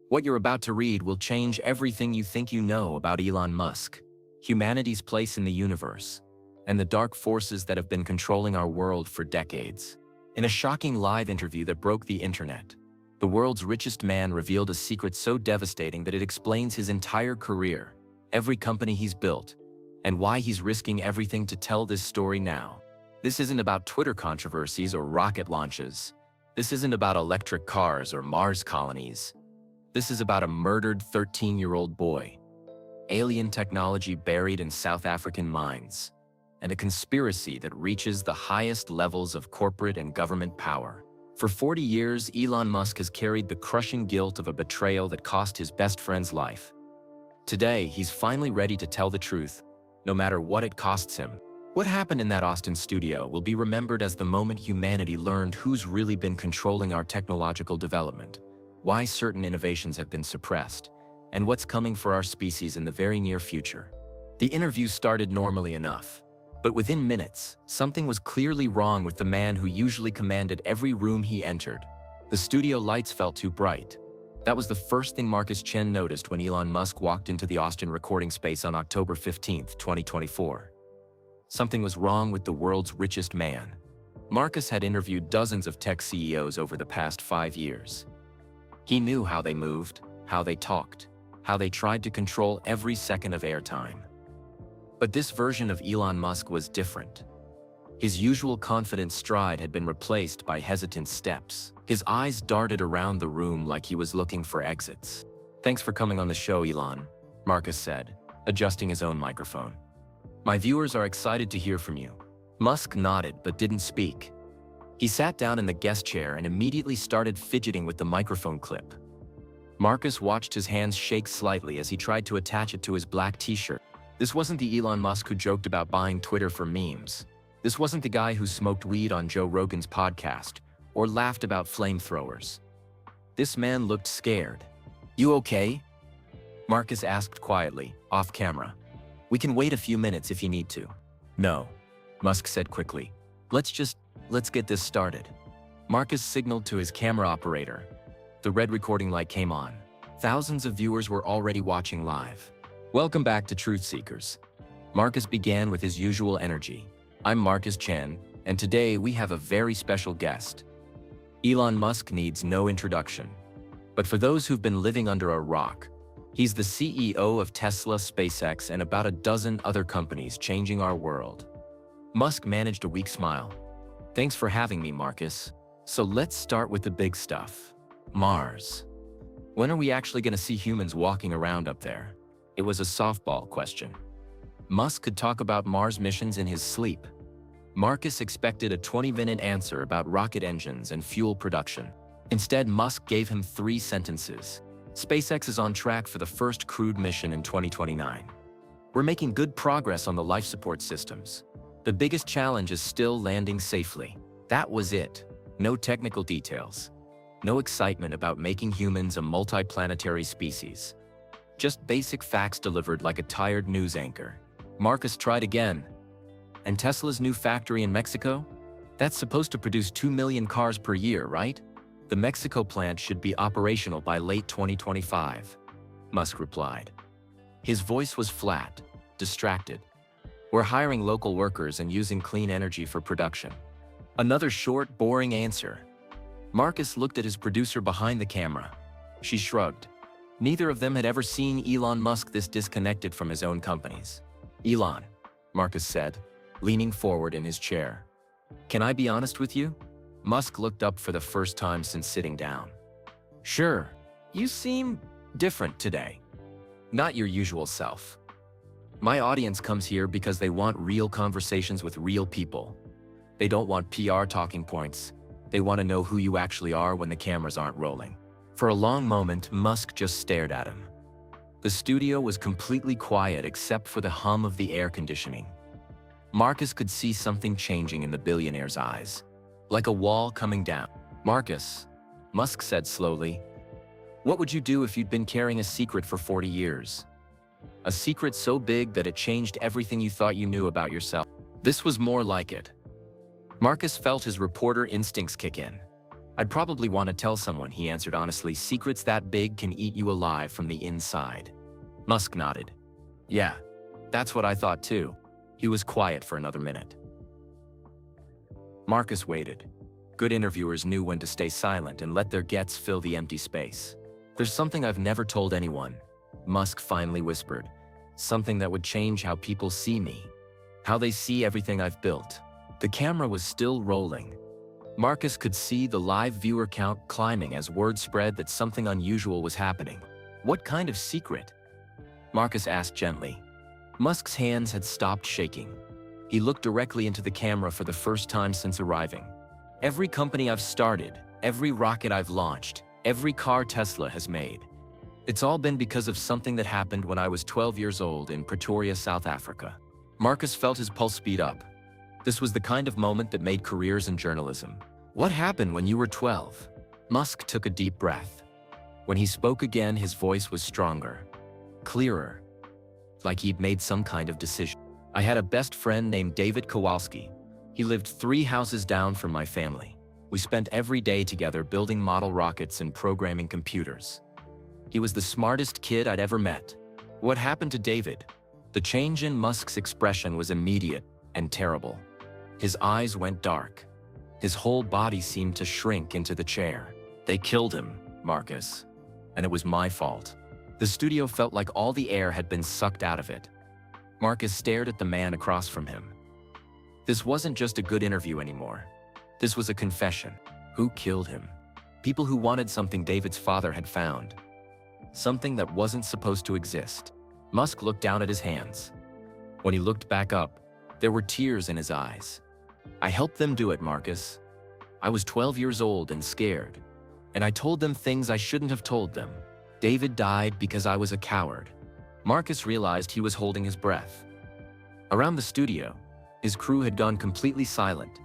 What you're about to read will change everything you think you know about Elon Musk, humanity's place in the universe, and the dark forces that have been controlling our world for decades. In a shocking live interview that broke the internet, the world's richest man revealed a secret so devastating that it explains his entire career, every company he's built, and why he's risking everything to tell this story now. This isn't about Twitter controversies or rocket launches. This isn't about electric cars or Mars colonies. This is about a murdered 13-year-old boy, alien technology buried in South African mines, and a conspiracy that reaches the highest levels of corporate and government power. For 40 years, Elon Musk has carried the crushing guilt of a betrayal that cost his best friend's life. Today, he's finally ready to tell the truth, no matter what it costs him. What happened in that Austin studio will be remembered as the moment humanity learned who's really been controlling our technological development, why certain innovations have been suppressed, and what's coming for our species in the very near future. The interview started normally enough, but within minutes, something was clearly wrong with the man who usually commanded every room he entered. The studio lights felt too bright. That was the first thing Marcus Chen noticed when Elon Musk walked into the Austin recording space on October 15, 2024. Something was wrong with the world's richest man. Marcus had interviewed dozens of tech CEOs over the past 5 years. He knew how they moved, how they talked, how they tried to control every second of airtime. But this version of Elon Musk was different. His usual confident stride had been replaced by hesitant steps. His eyes darted around the room like he was looking for exits. "Thanks for coming on the show, Elon," Marcus said, adjusting his own microphone. "My viewers are excited to hear from you." Musk nodded but didn't speak. He sat down in the guest chair and immediately started fidgeting with the microphone clip. Marcus watched his hands shake slightly as he tried to attach it to his black t-shirt. This wasn't the Elon Musk who joked about buying Twitter for memes. This wasn't the guy who smoked weed on Joe Rogan's podcast or laughed about flamethrowers. This man looked scared. "You okay?" Marcus asked quietly, off camera. "We can wait a few minutes if you need to." "No," Musk said quickly. Let's get this started." Marcus signaled to his camera operator. The red recording light came on. Thousands of viewers were already watching live. "Welcome back to Truth Seekers." Marcus began with his usual energy. "I'm Marcus Chen, and today we have a very special guest. Elon Musk needs no introduction. But for those who've been living under a rock, he's the CEO of Tesla, SpaceX, and about a dozen other companies changing our world." Musk managed a weak smile. "Thanks for having me, Marcus. So let's start with the big stuff. Mars. When are we actually going to see humans walking around up there?" It was a softball question. Musk could talk about Mars missions in his sleep. Marcus expected a 20-minute answer about rocket engines and fuel production. Instead, Musk gave him 3 sentences. "SpaceX is on track for the first crewed mission in 2029. We're making good progress on the life support systems. The biggest challenge is still landing safely." That was it. No technical details. No excitement about making humans a multiplanetary species. Just basic facts delivered like a tired news anchor. Marcus tried again. "And Tesla's new factory in Mexico? That's supposed to produce 2 million cars per year, right? The Mexico plant should be operational by late 2025, Musk replied. His voice was flat, distracted. "We're hiring local workers and using clean energy for production." Another short, boring answer. Marcus looked at his producer behind the camera. She shrugged. Neither of them had ever seen Elon Musk this disconnected from his own companies. "Elon," Marcus said, leaning forward in his chair. "Can I be honest with you?" Musk looked up for the first time since sitting down. "Sure. You seem different today. Not your usual self. My audience comes here because they want real conversations with real people. They don't want PR talking points. They want to know who you actually are when the cameras aren't rolling." For a long moment, Musk just stared at him. The studio was completely quiet except for the hum of the air conditioning. Marcus could see something changing in the billionaire's eyes, like a wall coming down. "Marcus," Musk said slowly, "what would you do if you'd been carrying a secret for 40 years? A secret so big that it changed everything you thought you knew about yourself." This was more like it. Marcus felt his reporter instincts kick in. I'd probably want to tell someone, he answered honestly. Secrets that big can eat you alive from the inside. Musk nodded. Yeah, that's what I thought too. He was quiet for another minute. Marcus waited. Good interviewers knew when to stay silent and let their guests fill the empty space. There's something I've never told anyone, Musk finally whispered. Something that would change how people see me. How they see everything I've built. The camera was still rolling. Marcus could see the live viewer count climbing as word spread that something unusual was happening. What kind of secret? Marcus asked gently. Musk's hands had stopped shaking. He looked directly into the camera for the first time since arriving. Every company I've started, every rocket I've launched, every car Tesla has made. It's all been because of something that happened when I was 12 years old in Pretoria, South Africa. Marcus felt his pulse speed up. This was the kind of moment that made careers in journalism. What happened when you were 12? Musk took a deep breath. When he spoke again, his voice was stronger, clearer, like he'd made some kind of decision. I had a best friend named David Kowalski. He lived 3 houses down from my family. We spent every day together building model rockets and programming computers. He was the smartest kid I'd ever met. What happened to David? The change in Musk's expression was immediate and terrible. His eyes went dark. His whole body seemed to shrink into the chair. They killed him, Marcus. And it was my fault. The studio felt like all the air had been sucked out of it. Marcus stared at the man across from him. This wasn't just a good interview anymore. This was a confession. Who killed him? People who wanted something David's father had found. Something that wasn't supposed to exist. Musk looked down at his hands. When he looked back up, there were tears in his eyes. I helped them do it, Marcus. I was 12 years old and scared. And I told them things I shouldn't have told them. David died because I was a coward. Marcus realized he was holding his breath. Around the studio, his crew had gone completely silent.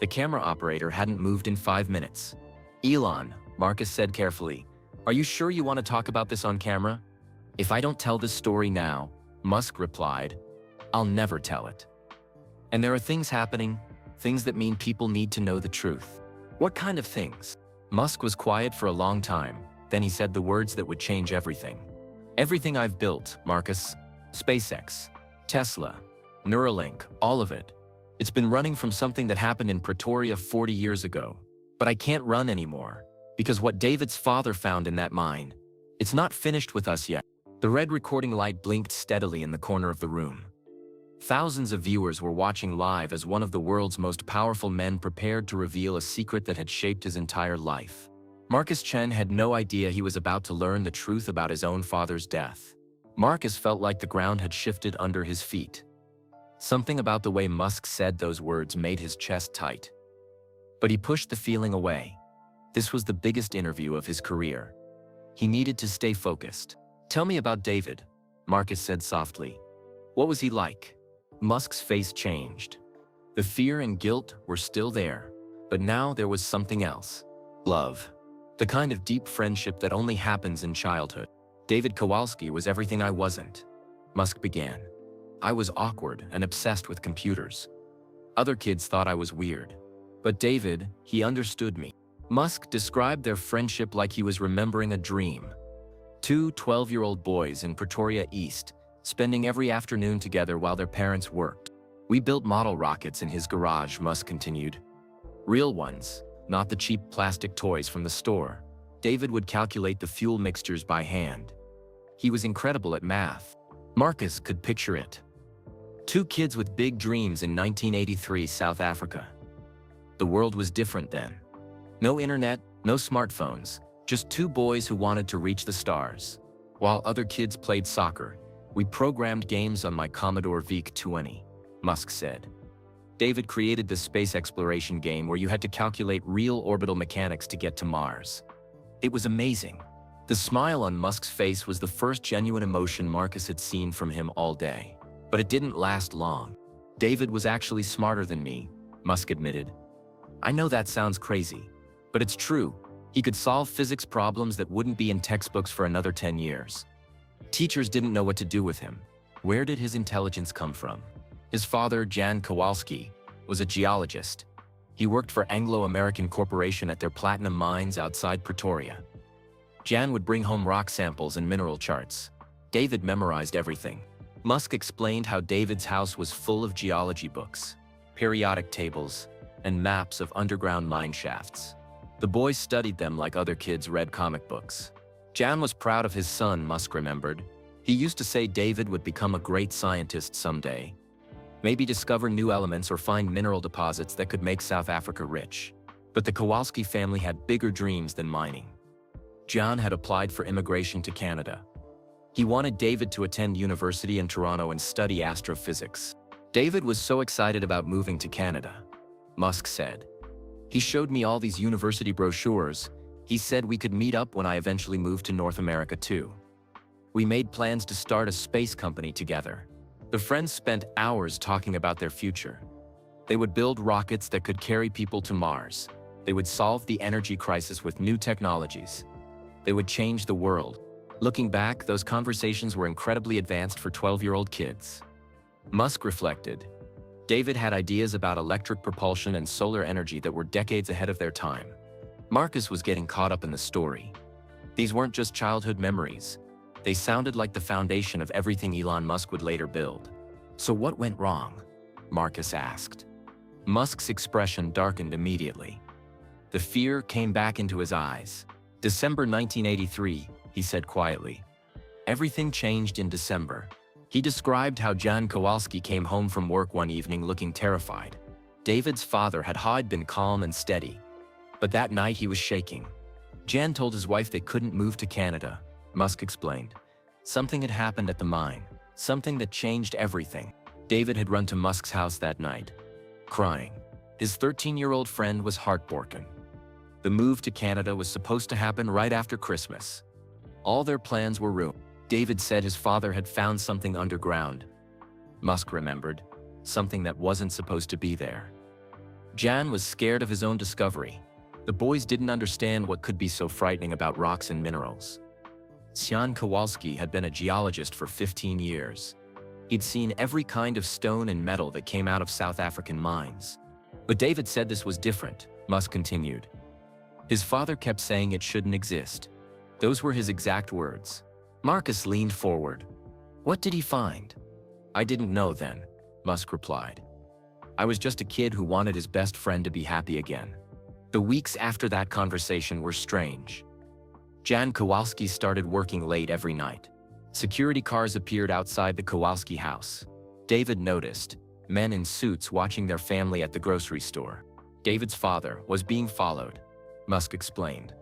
The camera operator hadn't moved in 5 minutes. Elon, Marcus said carefully, are you sure you want to talk about this on camera? If I don't tell this story now, Musk replied, I'll never tell it. And there are things happening, things that mean people need to know the truth. What kind of things? Musk was quiet for a long time, then he said the words that would change everything. Everything I've built, Marcus. SpaceX, Tesla, Neuralink, all of it. It's been running from something that happened in Pretoria 40 years ago. But I can't run anymore, because what David's father found in that mine, it's not finished with us yet. The red recording light blinked steadily in the corner of the room. Thousands of viewers were watching live as one of the world's most powerful men prepared to reveal a secret that had shaped his entire life. Marcus Chen had no idea he was about to learn the truth about his own father's death. Marcus felt like the ground had shifted under his feet. Something about the way Musk said those words made his chest tight. But he pushed the feeling away. This was the biggest interview of his career. He needed to stay focused. Tell me about David, Marcus said softly. What was he like? Musk's face changed. The fear and guilt were still there, but now there was something else. Love. The kind of deep friendship that only happens in childhood. David Kowalski was everything I wasn't, Musk began. I was awkward and obsessed with computers. Other kids thought I was weird. But David, he understood me. Musk described their friendship like he was remembering a dream. 2 12-year-old boys in Pretoria East, spending every afternoon together while their parents worked. We built model rockets in his garage, Musk continued. Real ones, not the cheap plastic toys from the store. David would calculate the fuel mixtures by hand. He was incredible at math. Marcus could picture it. 2 kids with big dreams in 1983 South Africa. The world was different then. No internet, no smartphones, just 2 boys who wanted to reach the stars. While other kids played soccer, we programmed games on my Commodore VIC-20, Musk said. David created this space exploration game where you had to calculate real orbital mechanics to get to Mars. It was amazing. The smile on Musk's face was the first genuine emotion Marcus had seen from him all day. But it didn't last long. David was actually smarter than me, Musk admitted. I know that sounds crazy, but it's true. He could solve physics problems that wouldn't be in textbooks for another 10 years. Teachers didn't know what to do with him. Where did his intelligence come from? His father, Jan Kowalski, was a geologist. He worked for Anglo-American Corporation at their platinum mines outside Pretoria. Jan would bring home rock samples and mineral charts. David memorized everything. Musk explained how David's house was full of geology books, periodic tables, and maps of underground mine shafts. The boys studied them like other kids read comic books. Jan was proud of his son, Musk remembered. He used to say David would become a great scientist someday. Maybe discover new elements or find mineral deposits that could make South Africa rich. But the Kowalski family had bigger dreams than mining. Jan had applied for immigration to Canada. He wanted David to attend university in Toronto and study astrophysics. David was so excited about moving to Canada. Musk said. He showed me all these university brochures. He said we could meet up when I eventually moved to North America too. We made plans to start a space company together. The friends spent hours talking about their future. They would build rockets that could carry people to Mars. They would solve the energy crisis with new technologies. They would change the world. Looking back, those conversations were incredibly advanced for 12-year-old kids. Musk reflected. David had ideas about electric propulsion and solar energy that were decades ahead of their time. Marcus was getting caught up in the story. These weren't just childhood memories. They sounded like the foundation of everything Elon Musk would later build. So what went wrong? Marcus asked. Musk's expression darkened immediately. The fear came back into his eyes. December 1983, he said quietly. Everything changed in December. He described how Jan Kowalski came home from work one evening looking terrified. David's father had been calm and steady, but that night he was shaking. Jan told his wife they couldn't move to Canada. Musk explained. Something had happened at the mine, something that changed everything. David had run to Musk's house that night, crying. His 13-year-old friend was heartbroken. The move to Canada was supposed to happen right after Christmas. All their plans were ruined. David said his father had found something underground. Musk remembered, something that wasn't supposed to be there. Jan was scared of his own discovery. The boys didn't understand what could be so frightening about rocks and minerals. Jan Kowalski had been a geologist for 15 years. He'd seen every kind of stone and metal that came out of South African mines. But David said this was different, Musk continued. His father kept saying it shouldn't exist. Those were his exact words. Marcus leaned forward. What did he find? I didn't know then, Musk replied. I was just a kid who wanted his best friend to be happy again. The weeks after that conversation were strange. Jan Kowalski started working late every night. Security cars appeared outside the Kowalski house. David noticed men in suits watching their family at the grocery store. David's father was being followed, Musk explained.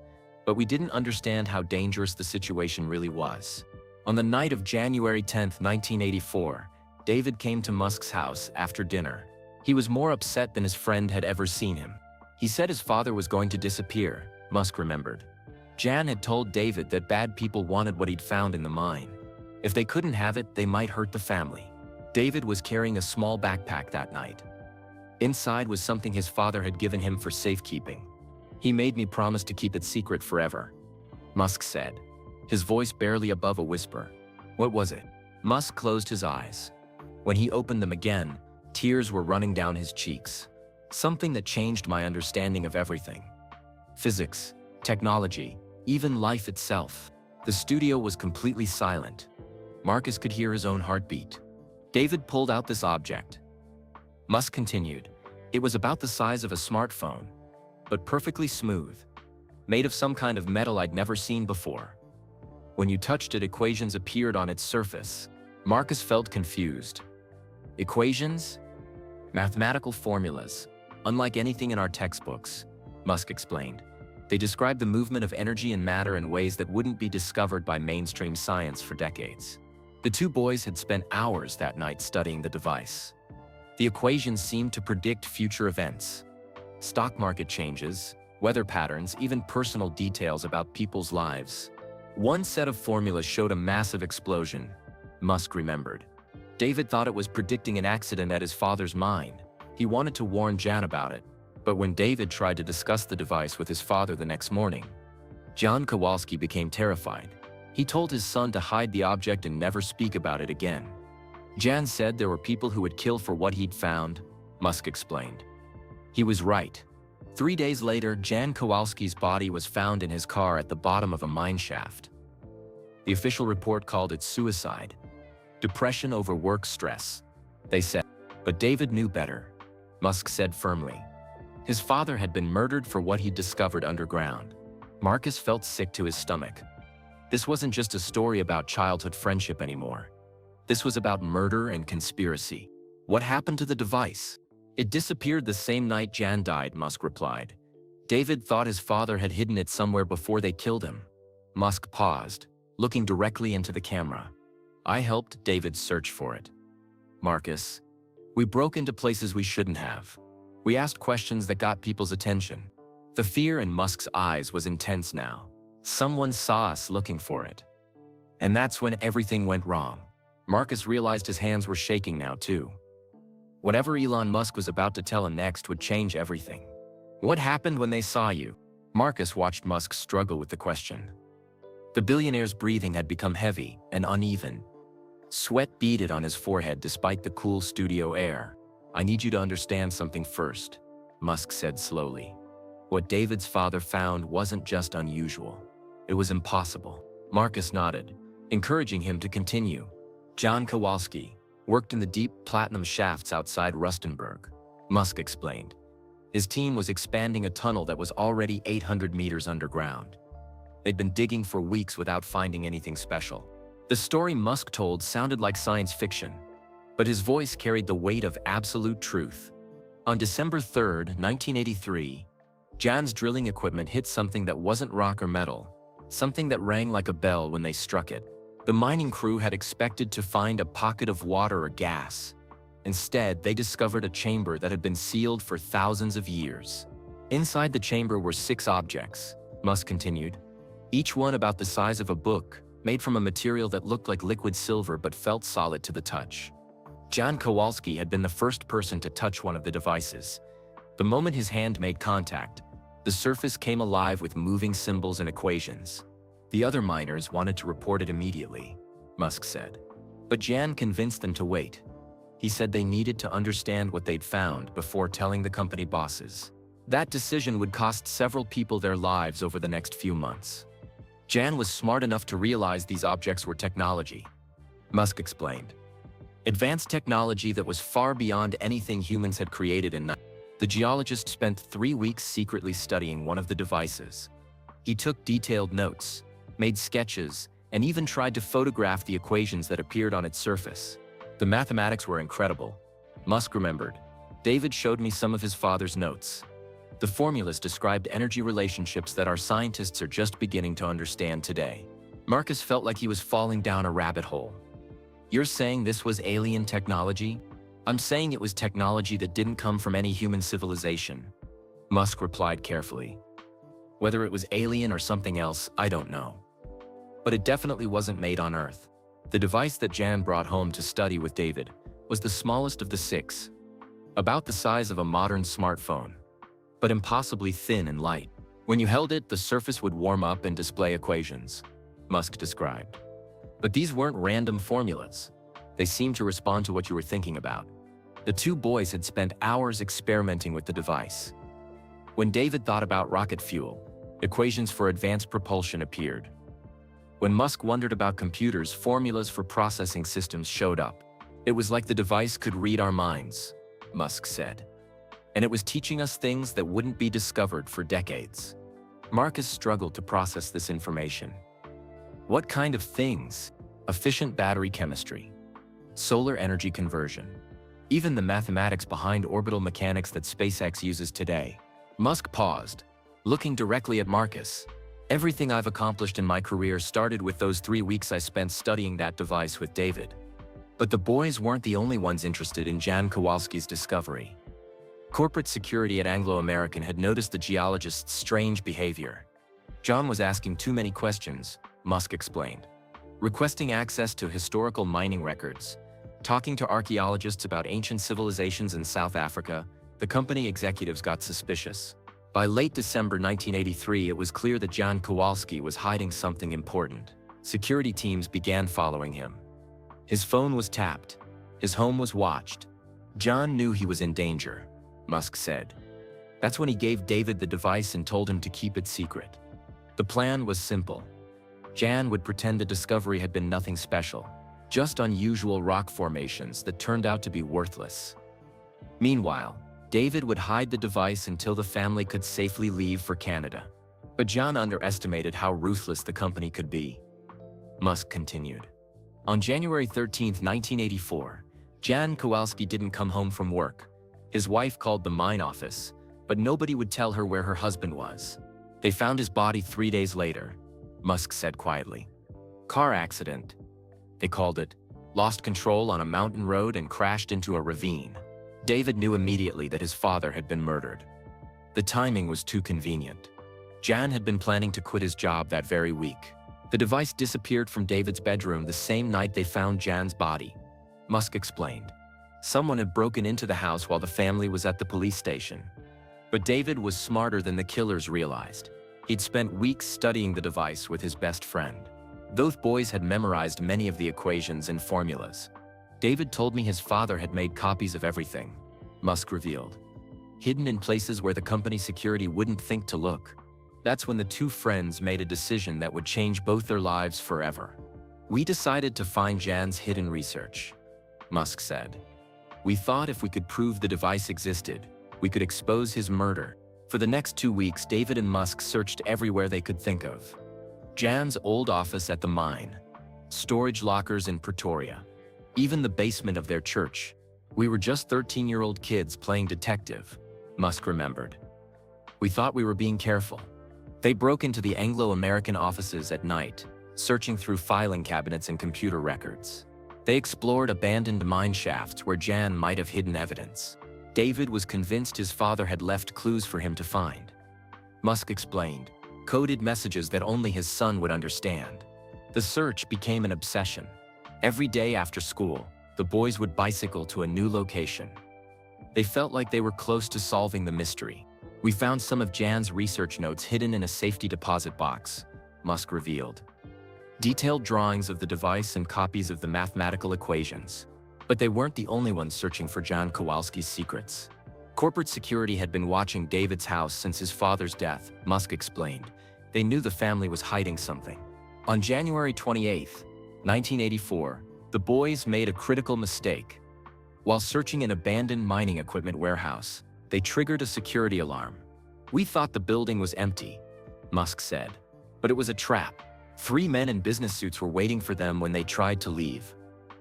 But we didn't understand how dangerous the situation really was. On the night of January 10, 1984, David came to Musk's house after dinner. He was more upset than his friend had ever seen him. He said his father was going to disappear, Musk remembered. Jan had told David that bad people wanted what he'd found in the mine. If they couldn't have it, they might hurt the family. David was carrying a small backpack that night. Inside was something his father had given him for safekeeping. He made me promise to keep it secret forever, Musk said, his voice barely above a whisper. What was it? Musk closed his eyes. When he opened them again, tears were running down his cheeks. Something that changed my understanding of everything. Physics, technology, even life itself. The studio was completely silent. Marcus could hear his own heartbeat. David pulled out this object. Musk continued. It was about the size of a smartphone, but perfectly smooth, made of some kind of metal I'd never seen before. When you touched it, equations appeared on its surface. Marcus felt confused. Equations? Mathematical formulas, unlike anything in our textbooks, Musk explained. They describe the movement of energy and matter in ways that wouldn't be discovered by mainstream science for decades. The two boys had spent hours that night studying the device. The equations seemed to predict future events. Stock market changes, weather patterns, even personal details about people's lives. One set of formulas showed a massive explosion, Musk remembered. David thought it was predicting an accident at his father's mine. He wanted to warn Jan about it, but when David tried to discuss the device with his father the next morning, Jan Kowalski became terrified. He told his son to hide the object and never speak about it again. Jan said there were people who would kill for what he'd found, Musk explained. He was right. 3 days later, Jan Kowalski's body was found in his car at the bottom of a mine shaft. The official report called it suicide. Depression over work stress, they said. But David knew better, Musk said firmly. His father had been murdered for what he'd discovered underground. Marcus felt sick to his stomach. This wasn't just a story about childhood friendship anymore. This was about murder and conspiracy. What happened to the device? It disappeared the same night Jan died, Musk replied. David thought his father had hidden it somewhere before they killed him. Musk paused, looking directly into the camera. I helped David search for it. Marcus, we broke into places we shouldn't have. We asked questions that got people's attention. The fear in Musk's eyes was intense now. Someone saw us looking for it. And that's when everything went wrong. Marcus realized his hands were shaking now too. Whatever Elon Musk was about to tell him next would change everything. What happened when they saw you? Marcus watched Musk struggle with the question. The billionaire's breathing had become heavy and uneven. Sweat beaded on his forehead despite the cool studio air. I need you to understand something first, Musk said slowly. What David's father found wasn't just unusual. It was impossible. Marcus nodded, encouraging him to continue. Jan Kowalski worked in the deep platinum shafts outside Rustenburg, Musk explained. His team was expanding a tunnel that was already 800 meters underground. They'd been digging for weeks without finding anything special. The story Musk told sounded like science fiction, but his voice carried the weight of absolute truth. On December 3, 1983, Jan's drilling equipment hit something that wasn't rock or metal, something that rang like a bell when they struck it. The mining crew had expected to find a pocket of water or gas. Instead, they discovered a chamber that had been sealed for thousands of years. Inside the chamber were 6 objects, Musk continued, each one about the size of a book, made from a material that looked like liquid silver but felt solid to the touch. Jan Kowalski had been the first person to touch one of the devices. The moment his hand made contact, the surface came alive with moving symbols and equations. The other miners wanted to report it immediately, Musk said. But Jan convinced them to wait. He said they needed to understand what they'd found before telling the company bosses. That decision would cost several people their lives over the next few months. Jan was smart enough to realize these objects were technology, Musk explained. Advanced technology that was far beyond anything humans had created in. The geologist spent 3 weeks secretly studying one of the devices. He took detailed notes, made sketches, and even tried to photograph the equations that appeared on its surface. The mathematics were incredible, Musk remembered. David showed me some of his father's notes. The formulas described energy relationships that our scientists are just beginning to understand today. Marcus felt like he was falling down a rabbit hole. You're saying this was alien technology? I'm saying it was technology that didn't come from any human civilization, Musk replied carefully. Whether it was alien or something else, I don't know. But it definitely wasn't made on Earth. The device that Jan brought home to study with David was the smallest of the 6, about the size of a modern smartphone, but impossibly thin and light. When you held it, the surface would warm up and display equations, Musk described. But these weren't random formulas. They seemed to respond to what you were thinking about. The 2 boys had spent hours experimenting with the device. When David thought about rocket fuel, equations for advanced propulsion appeared. When Musk wondered about computers, formulas for processing systems showed up. It was like the device could read our minds, Musk said. And it was teaching us things that wouldn't be discovered for decades. Marcus struggled to process this information. What kind of things? Efficient battery chemistry, solar energy conversion, even the mathematics behind orbital mechanics that SpaceX uses today. Musk paused, looking directly at Marcus. Everything I've accomplished in my career started with those 3 weeks I spent studying that device with David. But the boys weren't the only ones interested in Jan Kowalski's discovery. Corporate security at Anglo American had noticed the geologist's strange behavior. John was asking too many questions, Musk explained. Requesting access to historical mining records, talking to archaeologists about ancient civilizations in South Africa, the company executives got suspicious. By late December 1983, it was clear that Jan Kowalski was hiding something important. Security teams began following him. His phone was tapped. His home was watched. John knew he was in danger, Musk said. That's when he gave David the device and told him to keep it secret. The plan was simple. Jan would pretend the discovery had been nothing special, just unusual rock formations that turned out to be worthless. Meanwhile, David would hide the device until the family could safely leave for Canada. But Jan underestimated how ruthless the company could be. Musk continued. On January 13, 1984, Jan Kowalski didn't come home from work. His wife called the mine office, but nobody would tell her where her husband was. They found his body 3 days later, Musk said quietly. Car accident. They called it. Lost control on a mountain road and crashed into a ravine. David knew immediately that his father had been murdered. The timing was too convenient. Jan had been planning to quit his job that very week. The device disappeared from David's bedroom the same night they found Jan's body. Musk explained. Someone had broken into the house while the family was at the police station. But David was smarter than the killers realized. He'd spent weeks studying the device with his best friend. Both boys had memorized many of the equations and formulas. David told me his father had made copies of everything, Musk revealed, hidden in places where the company security wouldn't think to look. That's when the two friends made a decision that would change both their lives forever. We decided to find Jan's hidden research, Musk said. We thought if we could prove the device existed, we could expose his murder. For the next 2 weeks, David and Musk searched everywhere they could think of. Jan's old office at the mine, storage lockers in Pretoria, even the basement of their church. We were just 13-year-old kids playing detective, Musk remembered. We thought we were being careful. They broke into the Anglo-American offices at night, searching through filing cabinets and computer records. They explored abandoned mine shafts where Jan might have hidden evidence. David was convinced his father had left clues for him to find. Musk explained, coded messages that only his son would understand. The search became an obsession. Every day after school, the boys would bicycle to a new location. They felt like they were close to solving the mystery. We found some of Jan's research notes hidden in a safety deposit box, Musk revealed. Detailed drawings of the device and copies of the mathematical equations. But they weren't the only ones searching for Jan Kowalski's secrets. Corporate security had been watching David's house since his father's death, Musk explained. They knew the family was hiding something. On January 28, 1984, the boys made a critical mistake. While searching an abandoned mining equipment warehouse, they triggered a security alarm. We thought the building was empty, Musk said. But it was a trap. 3 men in business suits were waiting for them when they tried to leave.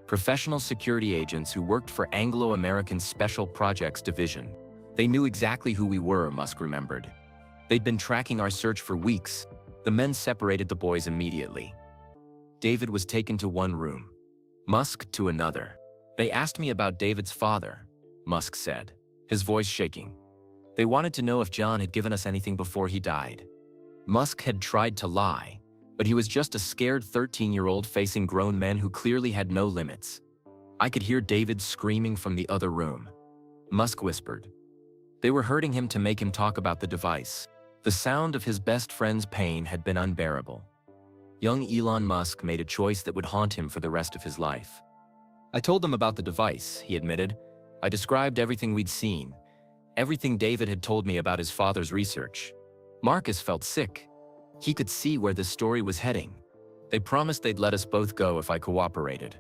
Professional security agents who worked for Anglo-American Special Projects Division. They knew exactly who we were, Musk remembered. They'd been tracking our search for weeks. The men separated the boys immediately. David was taken to one room, Musk to another. They asked me about David's father, Musk said, his voice shaking. They wanted to know if John had given us anything before he died. Musk had tried to lie, but he was just a scared 13-year-old facing grown men who clearly had no limits. I could hear David screaming from the other room. Musk whispered. They were hurting him to make him talk about the device. The sound of his best friend's pain had been unbearable. Young Elon Musk made a choice that would haunt him for the rest of his life. I told them about the device, he admitted. I described everything we'd seen, everything David had told me about his father's research. Marcus felt sick. He could see where this story was heading. They promised they'd let us both go if I cooperated.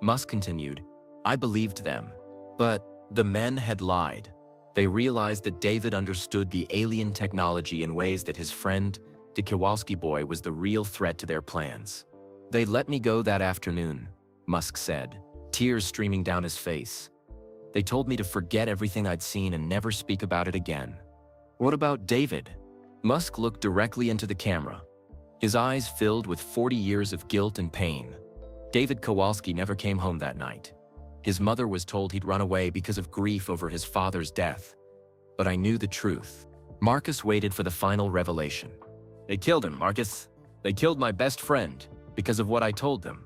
Musk continued, I believed them. But the men had lied. They realized that David understood the alien technology in ways that his friend, the Kowalski boy, was the real threat to their plans. They let me go that afternoon, Musk said, tears streaming down his face. They told me to forget everything I'd seen and never speak about it again. What about David? Musk looked directly into the camera. His eyes filled with 40 years of guilt and pain. David Kowalski never came home that night. His mother was told he'd run away because of grief over his father's death. But I knew the truth. Marcus waited for the final revelation. They killed him, Marcus. They killed my best friend because of what I told them.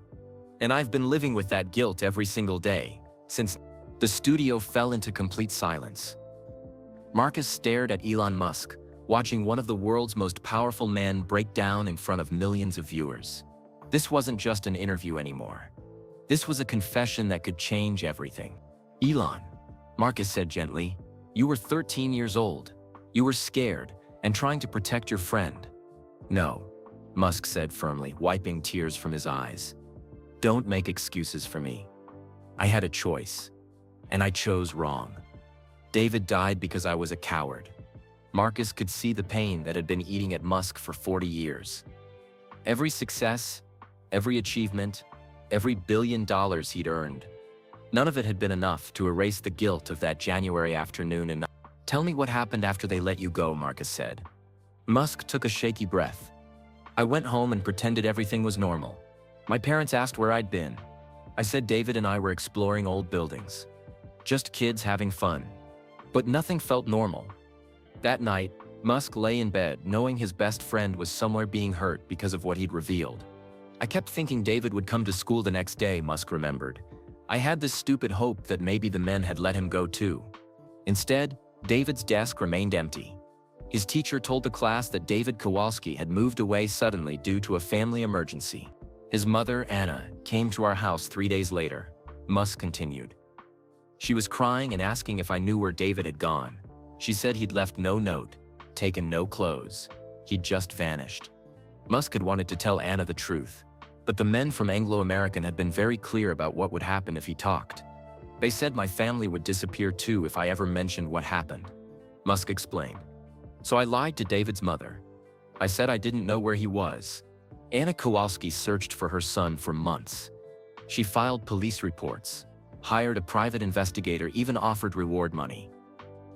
And I've been living with that guilt every single day since. The studio fell into complete silence. Marcus stared at Elon Musk, watching one of the world's most powerful men break down in front of millions of viewers. This wasn't just an interview anymore. This was a confession that could change everything. Elon, Marcus said gently, you were 13 years old. You were scared and trying to protect your friend. No, Musk said firmly, wiping tears from his eyes. Don't make excuses for me. I had a choice, and I chose wrong. David died because I was a coward. Marcus could see the pain that had been eating at Musk for 40 years. Every success, every achievement, every $1 billion he'd earned, none of it had been enough to erase the guilt of that January afternoon and night. Tell me what happened after they let you go, Marcus said. Musk took a shaky breath. I went home and pretended everything was normal. My parents asked where I'd been. I said David and I were exploring old buildings. Just kids having fun. But nothing felt normal. That night, Musk lay in bed knowing his best friend was somewhere being hurt because of what he'd revealed. I kept thinking David would come to school the next day, Musk remembered. I had this stupid hope that maybe the men had let him go too. Instead, David's desk remained empty. His teacher told the class that David Kowalski had moved away suddenly due to a family emergency. His mother, Anna, came to our house 3 days later. Musk continued. She was crying and asking if I knew where David had gone. She said he'd left no note, taken no clothes. He'd just vanished. Musk had wanted to tell Anna the truth, but the men from Anglo-American had been very clear about what would happen if he talked. They said my family would disappear too if I ever mentioned what happened. Musk explained. So I lied to David's mother. I said I didn't know where he was. Anna Kowalski searched for her son for months. She filed police reports, hired a private investigator, even offered reward money.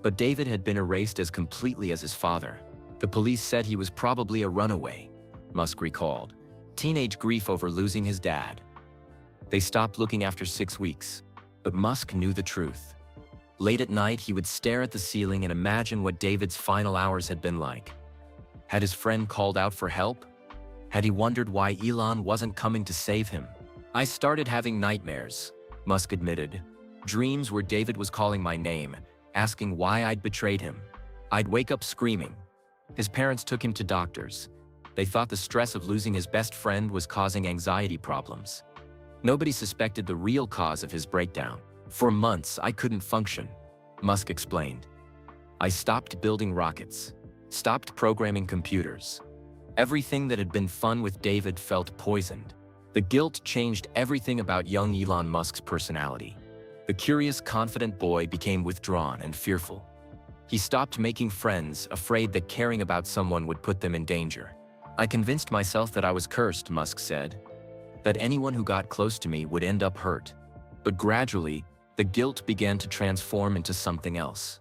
But David had been erased as completely as his father. The police said he was probably a runaway, Musk recalled. Teenage grief over losing his dad. They stopped looking after 6 weeks, but Musk knew the truth. Late at night, he would stare at the ceiling and imagine what David's final hours had been like. Had his friend called out for help? Had he wondered why Elon wasn't coming to save him? I started having nightmares, Musk admitted. Dreams where David was calling my name, asking why I'd betrayed him. I'd wake up screaming. His parents took him to doctors. They thought the stress of losing his best friend was causing anxiety problems. Nobody suspected the real cause of his breakdown. For months, I couldn't function, Musk explained. I stopped building rockets, stopped programming computers. Everything that had been fun with David felt poisoned. The guilt changed everything about young Elon Musk's personality. The curious, confident boy became withdrawn and fearful. He stopped making friends, afraid that caring about someone would put them in danger. I convinced myself that I was cursed, Musk said, that anyone who got close to me would end up hurt. But gradually, the guilt began to transform into something else.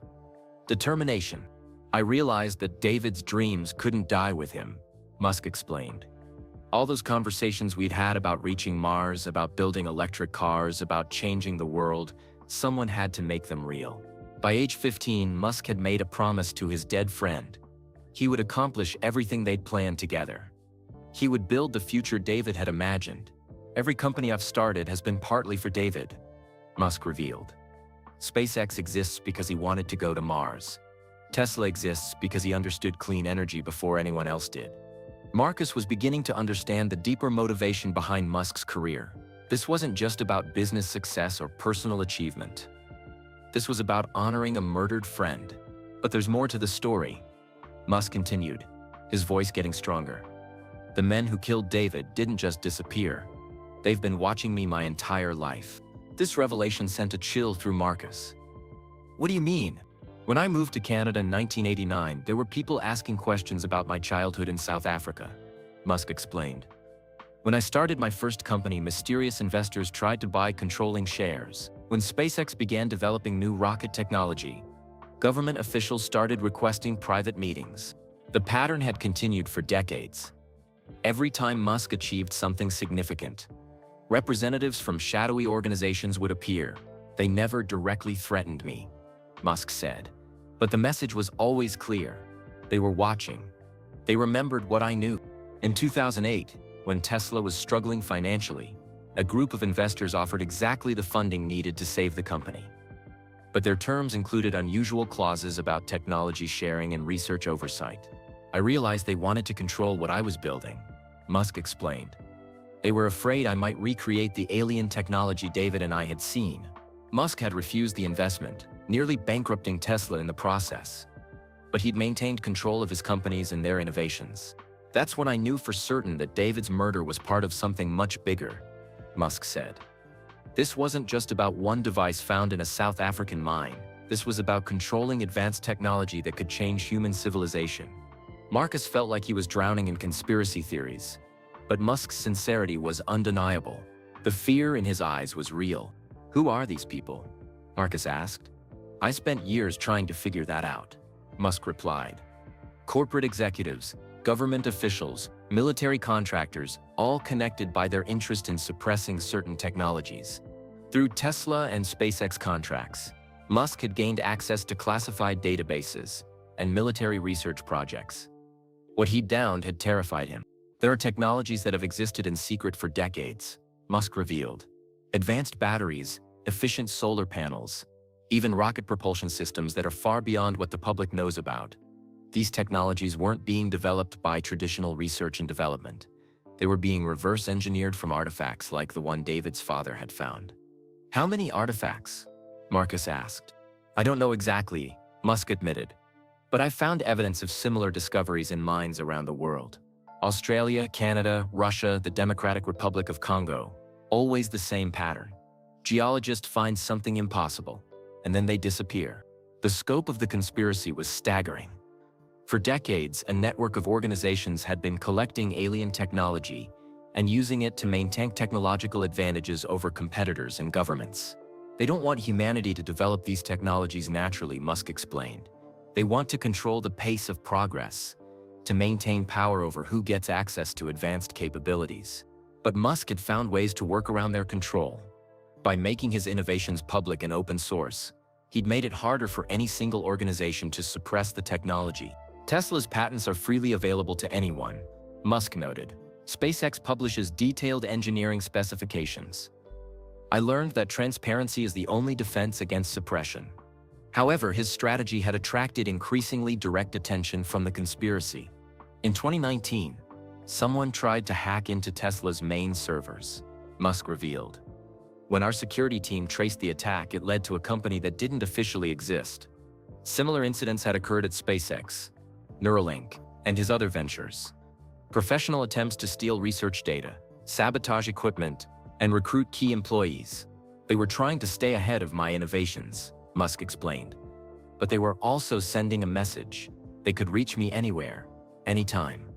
Determination. I realized that David's dreams couldn't die with him, Musk explained. All those conversations we'd had about reaching Mars, about building electric cars, about changing the world, someone had to make them real. By age 15, Musk had made a promise to his dead friend. He would accomplish everything they'd planned together. He would build the future David had imagined. Every company I've started has been partly for David, Musk revealed. SpaceX exists because he wanted to go to Mars. Tesla exists because he understood clean energy before anyone else did. Marcus was beginning to understand the deeper motivation behind Musk's career. This wasn't just about business success or personal achievement. This was about honoring a murdered friend. But there's more to the story, Musk continued, his voice getting stronger. The men who killed David didn't just disappear. They've been watching me my entire life. This revelation sent a chill through Marcus. What do you mean? When I moved to Canada in 1989, there were people asking questions about my childhood in South Africa, Musk explained. When I started my first company, mysterious investors tried to buy controlling shares. When SpaceX began developing new rocket technology, government officials started requesting private meetings. The pattern had continued for decades. Every time Musk achieved something significant, representatives from shadowy organizations would appear. They never directly threatened me, Musk said. But the message was always clear. They were watching. They remembered what I knew. In 2008, when Tesla was struggling financially, a group of investors offered exactly the funding needed to save the company. But their terms included unusual clauses about technology sharing and research oversight. I realized they wanted to control what I was building, Musk explained. They were afraid I might recreate the alien technology David and I had seen. Musk had refused the investment, nearly bankrupting Tesla in the process. but he'd maintained control of his companies and their innovations. That's when I knew for certain that David's murder was part of something much bigger, Musk said. This wasn't just about one device found in a South African mine. This was about controlling advanced technology that could change human civilization. Marcus felt like he was drowning in conspiracy theories, but Musk's sincerity was undeniable. The fear in his eyes was real. "Who are these people?" Marcus asked. "I spent years trying to figure that out," Musk replied. "Corporate executives, government officials, military contractors, all connected by their interest in suppressing certain technologies. Through Tesla and SpaceX contracts, Musk had gained access to classified databases and military research projects. What he'd downed had terrified him. There are technologies that have existed in secret for decades, Musk revealed. Advanced batteries, efficient solar panels, even rocket propulsion systems that are far beyond what the public knows about. These technologies weren't being developed by traditional research and development. They were being reverse engineered from artifacts like the one David's father had found." "How many artifacts?" Marcus asked. "I don't know exactly," Musk admitted. "But I've found evidence of similar discoveries in mines around the world. Australia, Canada, Russia, the Democratic Republic of Congo. Always the same pattern. Geologists find something impossible, and then they disappear." The scope of the conspiracy was staggering. For decades, a network of organizations had been collecting alien technology and using it to maintain technological advantages over competitors and governments. "They don't want humanity to develop these technologies naturally," Musk explained. "They want to control the pace of progress, to maintain power over who gets access to advanced capabilities." But Musk had found ways to work around their control. By making his innovations public and open source, he'd made it harder for any single organization to suppress the technology. "Tesla's patents are freely available to anyone," Musk noted. "SpaceX publishes detailed engineering specifications. I learned that transparency is the only defense against suppression." However, his strategy had attracted increasingly direct attention from the conspiracy. In 2019, someone tried to hack into Tesla's main servers, Musk revealed. When our security team traced the attack, it led to a company that didn't officially exist. Similar incidents had occurred at SpaceX, Neuralink, and his other ventures. Professional attempts to steal research data, sabotage equipment, and recruit key employees. "They were trying to stay ahead of my innovations," Musk explained. "But they were also sending a message. They could reach me anywhere, anytime."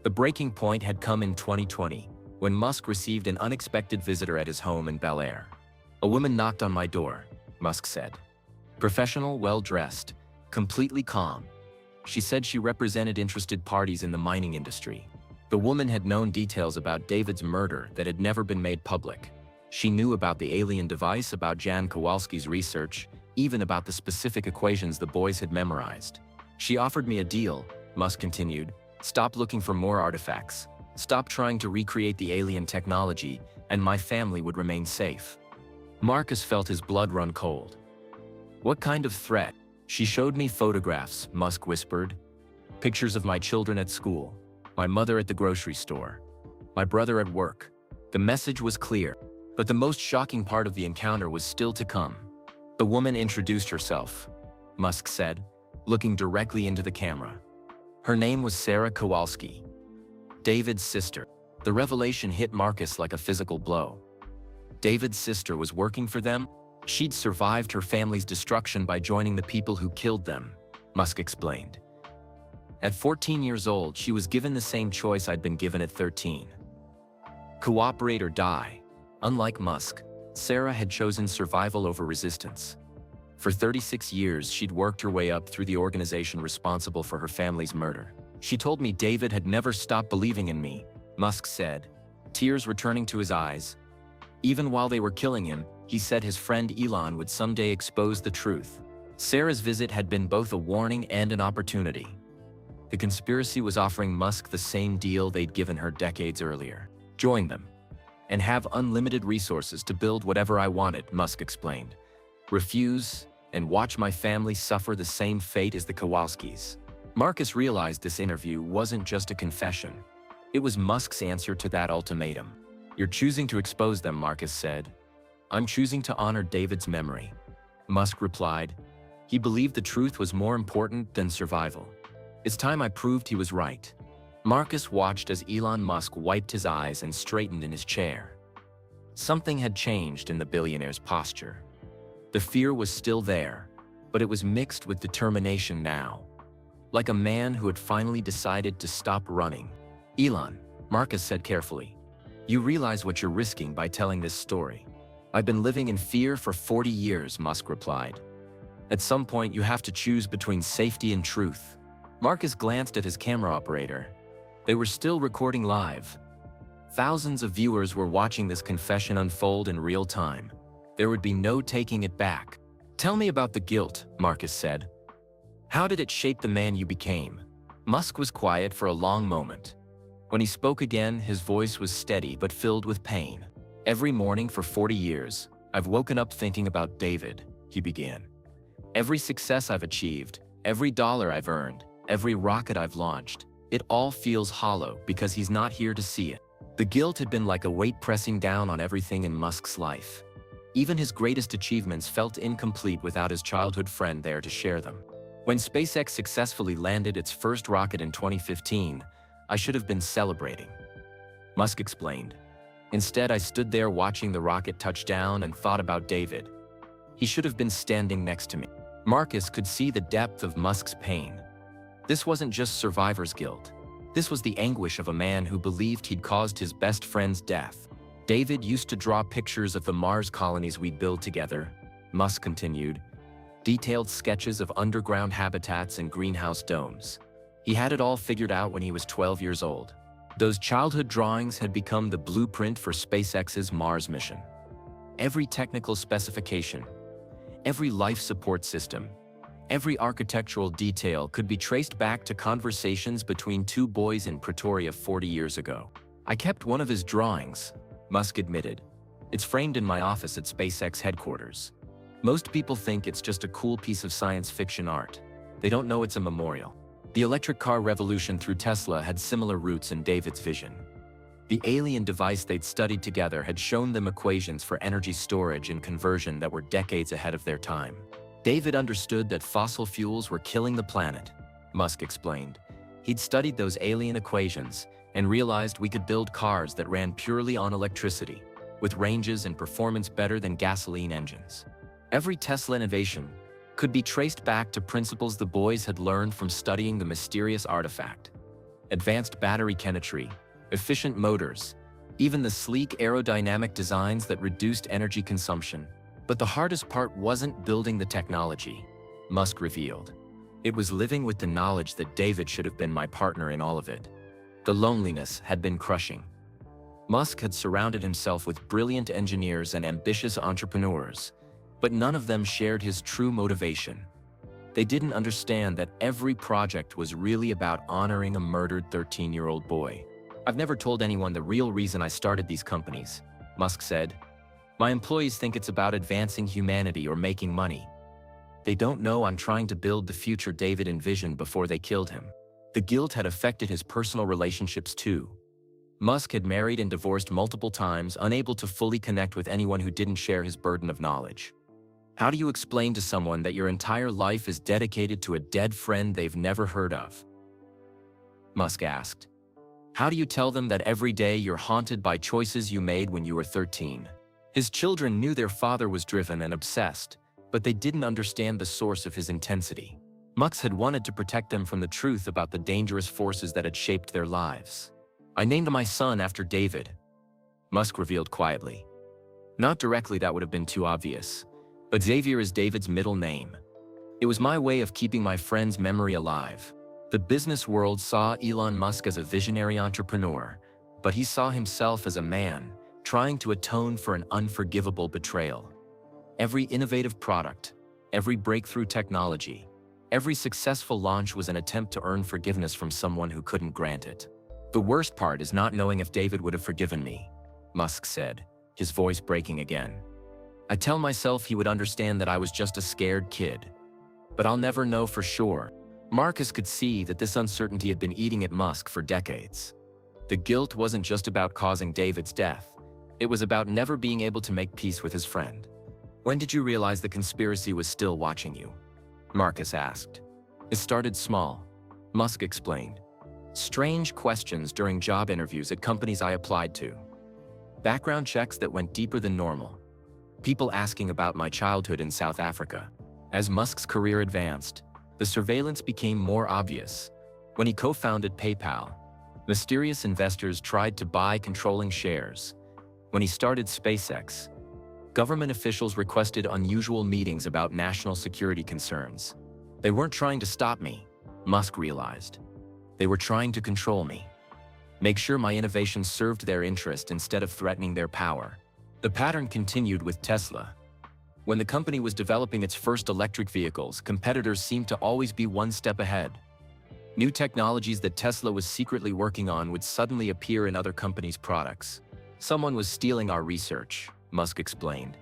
The breaking point had come in 2020, when Musk received an unexpected visitor at his home in Bel Air. "A woman knocked on my door," Musk said. "Professional, well-dressed, completely calm. She said she represented interested parties in the mining industry. The woman had known details about David's murder that had never been made public. She knew about the alien device, about Jan Kowalski's research, even about the specific equations the boys had memorized. She offered me a deal," Musk continued. "Stop looking for more artifacts. Stop trying to recreate the alien technology, and my family would remain safe." Marcus felt his blood run cold. "What kind of threat?" "She showed me photographs," Musk whispered. "Pictures of my children at school, my mother at the grocery store, my brother at work." The message was clear, but the most shocking part of the encounter was still to come. "The woman introduced herself," Musk said, looking directly into the camera. "Her name was Sarah Kowalski, David's sister." The revelation hit Marcus like a physical blow. David's sister was working for them? She'd survived her family's destruction by joining the people who killed them, Musk explained. At 14 years old, she was given the same choice I'd been given at 13. Cooperate or die. Unlike Musk, Sarah had chosen survival over resistance. For 36 years, she'd worked her way up through the organization responsible for her family's murder. "She told me David had never stopped believing in me," Musk said, tears returning to his eyes. Even while they were killing him, he said his friend Elon would someday expose the truth. Sarah's visit had been both a warning and an opportunity. The conspiracy was offering Musk the same deal they'd given her decades earlier. "Join them, and have unlimited resources to build whatever I wanted," Musk explained. "Refuse, and watch my family suffer the same fate as the Kowalskis." Marcus realized this interview wasn't just a confession. It was Musk's answer to that ultimatum. "You're choosing to expose them," Marcus said. "I'm choosing to honor David's memory," Musk replied. He believed the truth was more important than survival. It's time I proved he was right. Marcus watched as Elon Musk wiped his eyes and straightened in his chair. Something had changed in the billionaire's posture. The fear was still there, but it was mixed with determination now. Like a man who had finally decided to stop running. "Elon," Marcus said carefully, "you realize what you're risking by telling this story." "I've been living in fear for 40 years, Musk replied. "At some point you have to choose between safety and truth." Marcus glanced at his camera operator. They were still recording live. Thousands of viewers were watching this confession unfold in real time. There would be no taking it back. "Tell me about the guilt," Marcus said. "How did it shape the man you became?" Musk was quiet for a long moment. When he spoke again, his voice was steady but filled with pain. "Every morning for 40 years, I've woken up thinking about David," he began. "Every success I've achieved, every dollar I've earned, every rocket I've launched, it all feels hollow because he's not here to see it." The guilt had been like a weight pressing down on everything in Musk's life. Even his greatest achievements felt incomplete without his childhood friend there to share them. "When SpaceX successfully landed its first rocket in 2015, I should have been celebrating," Musk explained. "Instead, I stood there watching the rocket touch down and thought about David. He should have been standing next to me." Marcus could see the depth of Musk's pain. This wasn't just survivor's guilt. This was the anguish of a man who believed he'd caused his best friend's death. "David used to draw pictures of the Mars colonies we'd build together," Musk continued. "Detailed sketches of underground habitats and greenhouse domes. He had it all figured out when he was 12 years old. Those childhood drawings had become the blueprint for SpaceX's Mars mission. Every technical specification, every life support system, every architectural detail could be traced back to conversations between two boys in Pretoria 40 years ago. I kept one of his drawings," Musk admitted. "It's framed in my office at SpaceX headquarters. Most people think it's just a cool piece of science fiction art. They don't know it's a memorial." The electric car revolution through Tesla had similar roots in David's vision. The alien device they'd studied together had shown them equations for energy storage and conversion that were decades ahead of their time. David understood that fossil fuels were killing the planet, Musk explained. He'd studied those alien equations and realized we could build cars that ran purely on electricity, with ranges and performance better than gasoline engines. Every Tesla innovation could be traced back to principles the boys had learned from studying the mysterious artifact. Advanced battery chemistry, efficient motors, even the sleek aerodynamic designs that reduced energy consumption. But the hardest part wasn't building the technology, Musk revealed. It was living with the knowledge that David should have been my partner in all of it. The loneliness had been crushing. Musk had surrounded himself with brilliant engineers and ambitious entrepreneurs, but none of them shared his true motivation. They didn't understand that every project was really about honoring a murdered 13-year-old boy. "I've never told anyone the real reason I started these companies," Musk said. "My employees think it's about advancing humanity or making money. They don't know I'm trying to build the future David envisioned before they killed him." The guilt had affected his personal relationships too. Musk had married and divorced multiple times, unable to fully connect with anyone who didn't share his burden of knowledge. How do you explain to someone that your entire life is dedicated to a dead friend they've never heard of? Musk asked. How do you tell them that every day you're haunted by choices you made when you were 13? His children knew their father was driven and obsessed, but they didn't understand the source of his intensity. Musk had wanted to protect them from the truth about the dangerous forces that had shaped their lives. "I named my son after David," Musk revealed quietly. "Not directly, that would have been too obvious. But Xavier is David's middle name. It was my way of keeping my friend's memory alive." The business world saw Elon Musk as a visionary entrepreneur, but he saw himself as a man trying to atone for an unforgivable betrayal. Every innovative product, every breakthrough technology, every successful launch was an attempt to earn forgiveness from someone who couldn't grant it. "The worst part is not knowing if David would have forgiven me," Musk said, his voice breaking again. "I tell myself he would understand that I was just a scared kid. But I'll never know for sure." Marcus could see that this uncertainty had been eating at Musk for decades. The guilt wasn't just about causing David's death. It was about never being able to make peace with his friend. "When did you realize the conspiracy was still watching you?" Marcus asked. It started small, Musk explained. Strange questions during job interviews at companies I applied to. Background checks that went deeper than normal. People asking about my childhood in South Africa. As Musk's career advanced, the surveillance became more obvious. When he co-founded PayPal, mysterious investors tried to buy controlling shares. When he started SpaceX, government officials requested unusual meetings about national security concerns. They weren't trying to stop me, Musk realized. They were trying to control me. Make sure my innovations served their interest instead of threatening their power. The pattern continued with Tesla. When the company was developing its first electric vehicles, competitors seemed to always be one step ahead. New technologies that Tesla was secretly working on would suddenly appear in other companies' products. Someone was stealing our research, Musk explained.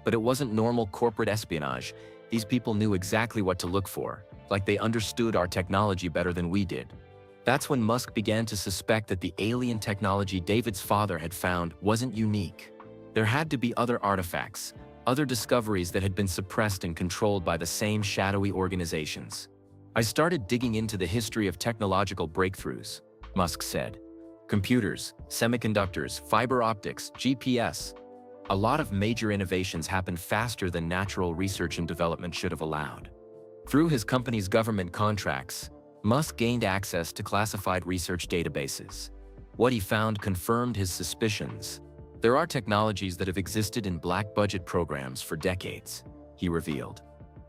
But it wasn't normal corporate espionage. These people knew exactly what to look for, like they understood our technology better than we did. That's when Musk began to suspect that the alien technology David's father had found wasn't unique. There had to be other artifacts, other discoveries that had been suppressed and controlled by the same shadowy organizations. I started digging into the history of technological breakthroughs, Musk said. Computers, semiconductors, fiber optics, GPS. A lot of major innovations happened faster than natural research and development should have allowed. Through his company's government contracts, Musk gained access to classified research databases. What he found confirmed his suspicions. There are technologies that have existed in black budget programs for decades, he revealed.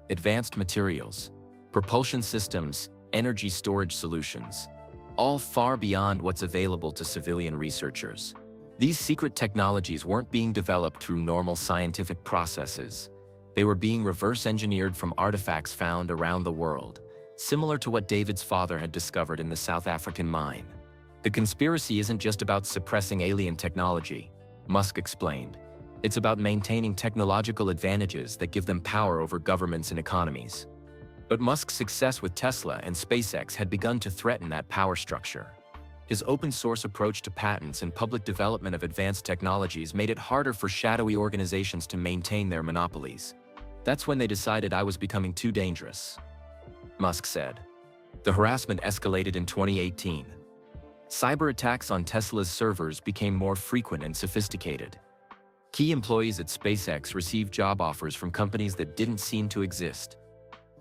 Advanced materials, propulsion systems, energy storage solutions, all far beyond what's available to civilian researchers. These secret technologies weren't being developed through normal scientific processes. They were being reverse engineered from artifacts found around the world, similar to what David's father had discovered in the South African mine. The conspiracy isn't just about suppressing alien technology, Musk explained. It's about maintaining technological advantages that give them power over governments and economies. But Musk's success with Tesla and SpaceX had begun to threaten that power structure. His open-source approach to patents and public development of advanced technologies made it harder for shadowy organizations to maintain their monopolies. That's when they decided I was becoming too dangerous, Musk said. The harassment escalated in 2018. Cyber attacks on Tesla's servers became more frequent and sophisticated. Key employees at SpaceX received job offers from companies that didn't seem to exist.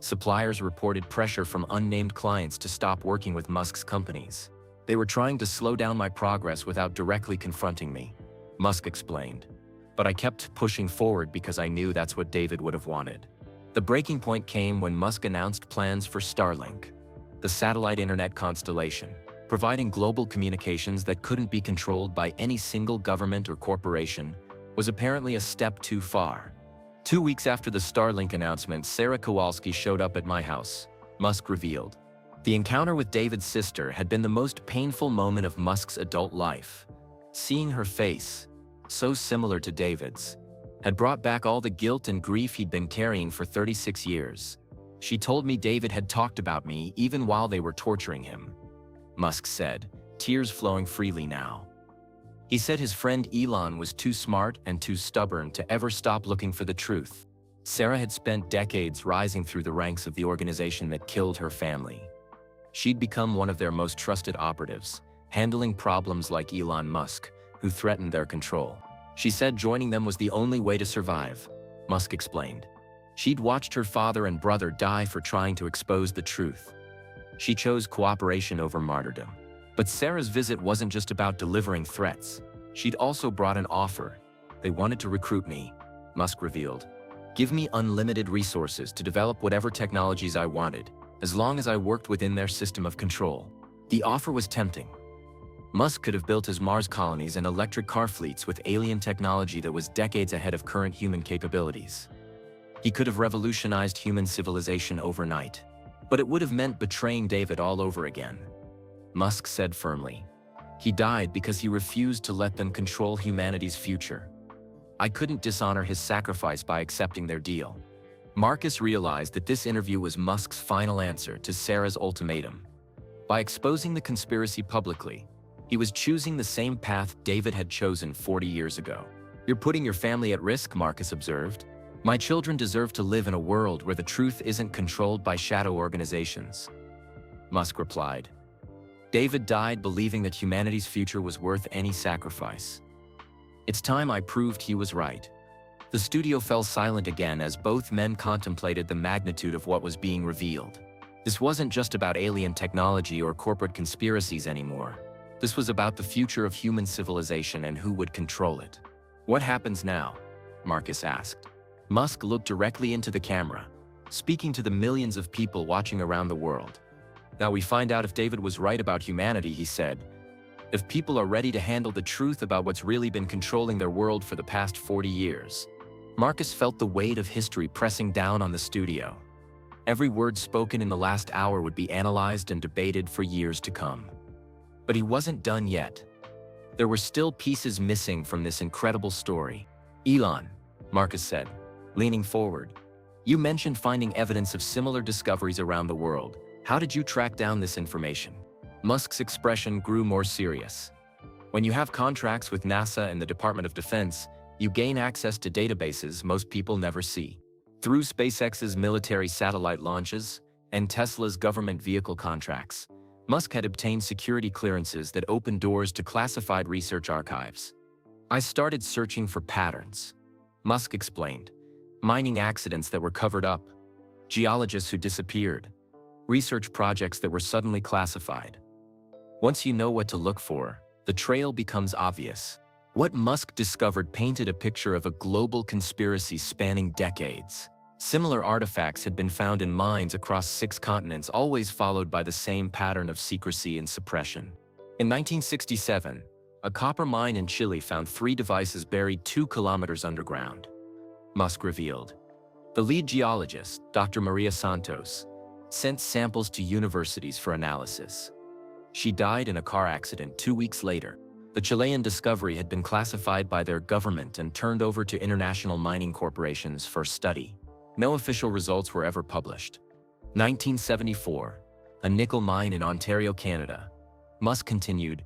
Suppliers reported pressure from unnamed clients to stop working with Musk's companies. They were trying to slow down my progress without directly confronting me, Musk explained. But I kept pushing forward because I knew that's what David would have wanted. The breaking point came when Musk announced plans for Starlink, the satellite internet constellation, providing global communications that couldn't be controlled by any single government or corporation, was apparently a step too far. 2 weeks after the Starlink announcement, Sarah Kowalski showed up at my house, Musk revealed. The encounter with David's sister had been the most painful moment of Musk's adult life. Seeing her face, so similar to David's, had brought back all the guilt and grief he'd been carrying for 36 years. She told me David had talked about me even while they were torturing him, Musk said, tears flowing freely now. He said his friend Elon was too smart and too stubborn to ever stop looking for the truth. Sarah had spent decades rising through the ranks of the organization that killed her family. She'd become one of their most trusted operatives, handling problems like Elon Musk, who threatened their control. She said joining them was the only way to survive, Musk explained. She'd watched her father and brother die for trying to expose the truth. She chose cooperation over martyrdom. But Sarah's visit wasn't just about delivering threats. She'd also brought an offer. They wanted to recruit me, Musk revealed. Give me unlimited resources to develop whatever technologies I wanted, as long as I worked within their system of control. The offer was tempting. Musk could have built his Mars colonies and electric car fleets with alien technology that was decades ahead of current human capabilities. He could have revolutionized human civilization overnight. But it would have meant betraying David all over again, Musk said firmly. He died because he refused to let them control humanity's future. I couldn't dishonor his sacrifice by accepting their deal. Marcus realized that this interview was Musk's final answer to Sarah's ultimatum. By exposing the conspiracy publicly, he was choosing the same path David had chosen 40 years ago. You're putting your family at risk, Marcus observed. My children deserve to live in a world where the truth isn't controlled by shadow organizations. Musk replied. David died believing that humanity's future was worth any sacrifice. It's time I proved he was right. The studio fell silent again as both men contemplated the magnitude of what was being revealed. This wasn't just about alien technology or corporate conspiracies anymore. This was about the future of human civilization and who would control it. What happens now? Marcus asked. Musk looked directly into the camera, speaking to the millions of people watching around the world. Now we find out if David was right about humanity, he said. If people are ready to handle the truth about what's really been controlling their world for the past 40 years. Marcus felt the weight of history pressing down on the studio. Every word spoken in the last hour would be analyzed and debated for years to come. But he wasn't done yet. There were still pieces missing from this incredible story. Elon, Marcus said, leaning forward. You mentioned finding evidence of similar discoveries around the world. How did you track down this information? Musk's expression grew more serious. When you have contracts with NASA and the Department of Defense, you gain access to databases most people never see. Through SpaceX's military satellite launches and Tesla's government vehicle contracts, Musk had obtained security clearances that opened doors to classified research archives. I started searching for patterns, Musk explained. Mining accidents that were covered up, geologists who disappeared, research projects that were suddenly classified. Once you know what to look for, the trail becomes obvious. What Musk discovered painted a picture of a global conspiracy spanning decades. Similar artifacts had been found in mines across 6 continents, always followed by the same pattern of secrecy and suppression. In 1967, a copper mine in Chile found 3 devices buried 2 kilometers underground. Musk revealed. The lead geologist, Dr. Maria Santos, sent samples to universities for analysis. She died in a car accident 2 weeks later. The Chilean discovery had been classified by their government and turned over to international mining corporations for study. No official results were ever published. 1974, a nickel mine in Ontario, Canada. Musk continued,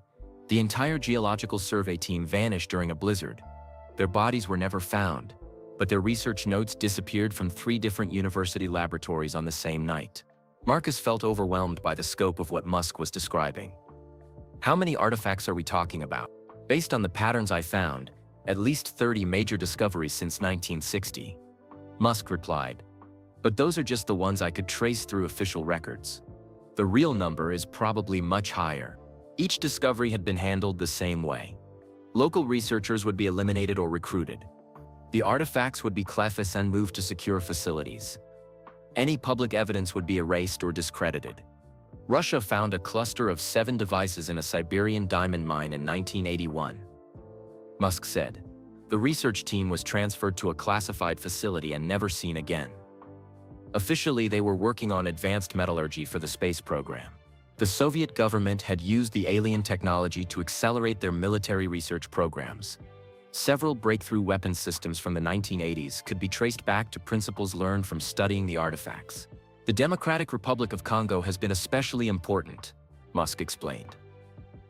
the entire geological survey team vanished during a blizzard. Their bodies were never found, but their research notes disappeared from 3 different university laboratories on the same night. Marcus felt overwhelmed by the scope of what Musk was describing. How many artifacts are we talking about? Based on the patterns I found, at least 30 major discoveries since 1960. Musk replied. But those are just the ones I could trace through official records. The real number is probably much higher. Each discovery had been handled the same way. Local researchers would be eliminated or recruited. The artifacts would be classified and moved to secure facilities. Any public evidence would be erased or discredited. Russia found a cluster of 7 devices in a Siberian diamond mine in 1981. Musk said. The research team was transferred to a classified facility and never seen again. Officially, they were working on advanced metallurgy for the space program. The Soviet government had used the alien technology to accelerate their military research programs. Several breakthrough weapons systems from the 1980s could be traced back to principles learned from studying the artifacts. The Democratic Republic of Congo has been especially important, Musk explained.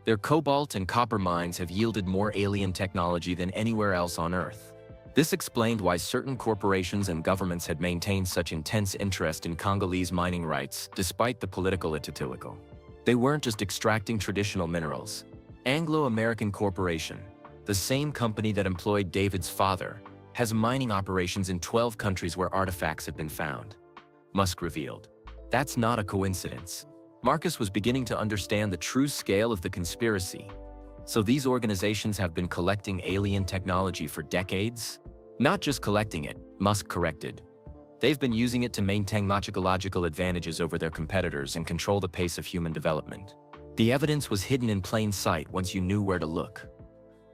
Their cobalt and copper mines have yielded more alien technology than anywhere else on Earth. This explained why certain corporations and governments had maintained such intense interest in Congolese mining rights despite the political itatiliko. They weren't just extracting traditional minerals. Anglo-American Corporation, the same company that employed David's father, has mining operations in 12 countries where artifacts have been found. Musk revealed. That's not a coincidence. Marcus was beginning to understand the true scale of the conspiracy. So these organizations have been collecting alien technology for decades? Not just collecting it, Musk corrected. They've been using it to maintain technological advantages over their competitors and control the pace of human development. The evidence was hidden in plain sight once you knew where to look.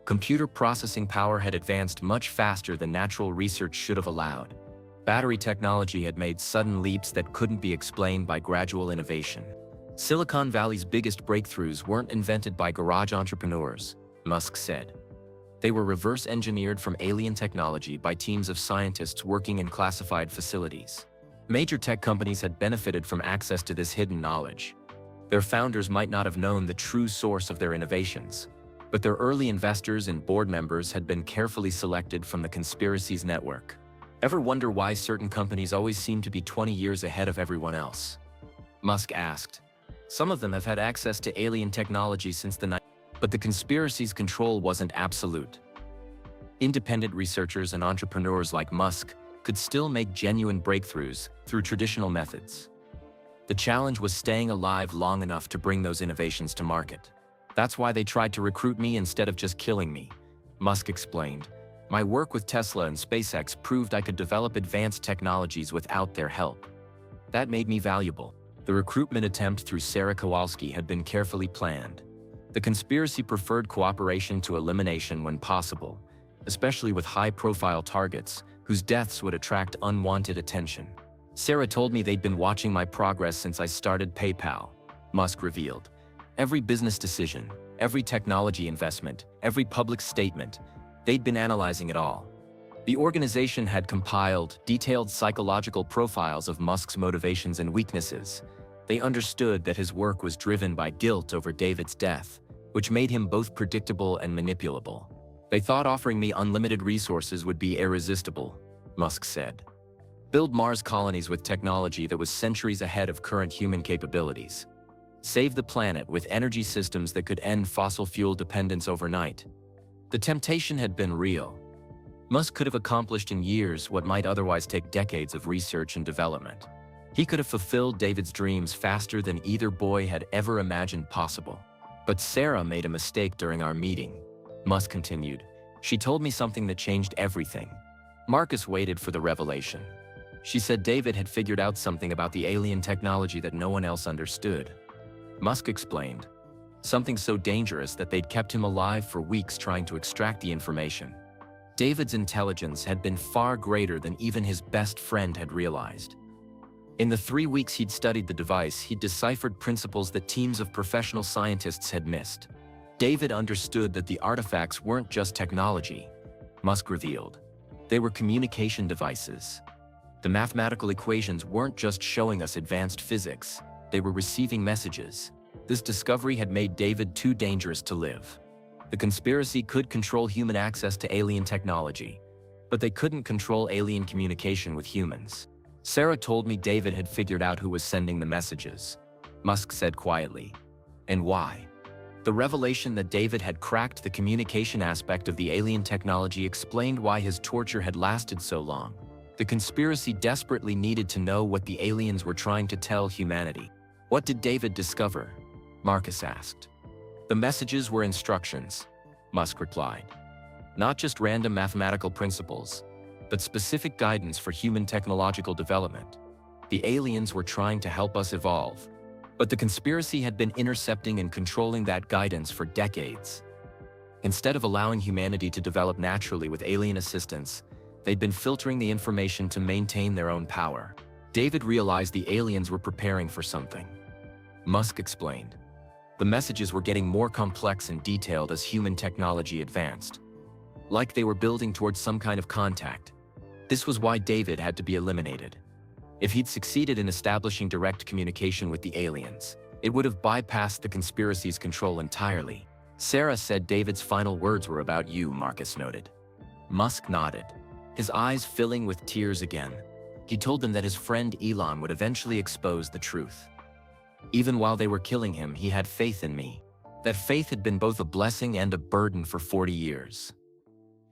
Computer processing power had advanced much faster than natural research should have allowed. Battery technology had made sudden leaps that couldn't be explained by gradual innovation. Silicon Valley's biggest breakthroughs weren't invented by garage entrepreneurs, Musk said. They were reverse engineered from alien technology by teams of scientists working in classified facilities. Major tech companies had benefited from access to this hidden knowledge. Their founders might not have known the true source of their innovations, but their early investors and board members had been carefully selected from the conspiracy's network. Ever wonder why certain companies always seem to be 20 years ahead of everyone else? Musk asked. Some of them have had access to alien technology since the 90s, but the conspiracy's control wasn't absolute. Independent researchers and entrepreneurs like Musk could still make genuine breakthroughs through traditional methods. The challenge was staying alive long enough to bring those innovations to market. That's why they tried to recruit me instead of just killing me, Musk explained. My work with Tesla and SpaceX proved I could develop advanced technologies without their help. That made me valuable. The recruitment attempt through Sarah Kowalski had been carefully planned. The conspiracy preferred cooperation to elimination when possible, especially with high-profile targets whose deaths would attract unwanted attention. Sarah told me they'd been watching my progress since I started PayPal, Musk revealed. Every business decision, every technology investment, every public statement, they'd been analyzing it all. The organization had compiled detailed psychological profiles of Musk's motivations and weaknesses. They understood that his work was driven by guilt over David's death, which made him both predictable and manipulable. They thought offering me unlimited resources would be irresistible, Musk said. Build Mars colonies with technology that was centuries ahead of current human capabilities. Save the planet with energy systems that could end fossil fuel dependence overnight. The temptation had been real. Musk could have accomplished in years what might otherwise take decades of research and development. He could have fulfilled David's dreams faster than either boy had ever imagined possible. But Sarah made a mistake during our meeting, Musk continued. She told me something that changed everything. Marcus waited for the revelation. She said David had figured out something about the alien technology that no one else understood. Musk explained. Something so dangerous that they'd kept him alive for weeks trying to extract the information. David's intelligence had been far greater than even his best friend had realized. In the 3 weeks he'd studied the device, he'd deciphered principles that teams of professional scientists had missed. David understood that the artifacts weren't just technology, Musk revealed. They were communication devices. The mathematical equations weren't just showing us advanced physics, they were receiving messages. This discovery had made David too dangerous to live. The conspiracy could control human access to alien technology, but they couldn't control alien communication with humans. Sarah told me David had figured out who was sending the messages, Musk said quietly. And why? The revelation that David had cracked the communication aspect of the alien technology explained why his torture had lasted so long. The conspiracy desperately needed to know what the aliens were trying to tell humanity. What did David discover? Marcus asked. The messages were instructions, Musk replied. Not just random mathematical principles, but specific guidance for human technological development. The aliens were trying to help us evolve, but the conspiracy had been intercepting and controlling that guidance for decades. Instead of allowing humanity to develop naturally with alien assistance, they'd been filtering the information to maintain their own power. David realized the aliens were preparing for something. Musk explained. The messages were getting more complex and detailed as human technology advanced. Like they were building towards some kind of contact. This was why David had to be eliminated. If he'd succeeded in establishing direct communication with the aliens, it would have bypassed the conspiracy's control entirely. Sarah said David's final words were about you, Marcus noted. Musk nodded, his eyes filling with tears again. He told them that his friend Elon would eventually expose the truth. Even while they were killing him, he had faith in me. That faith had been both a blessing and a burden for 40 years.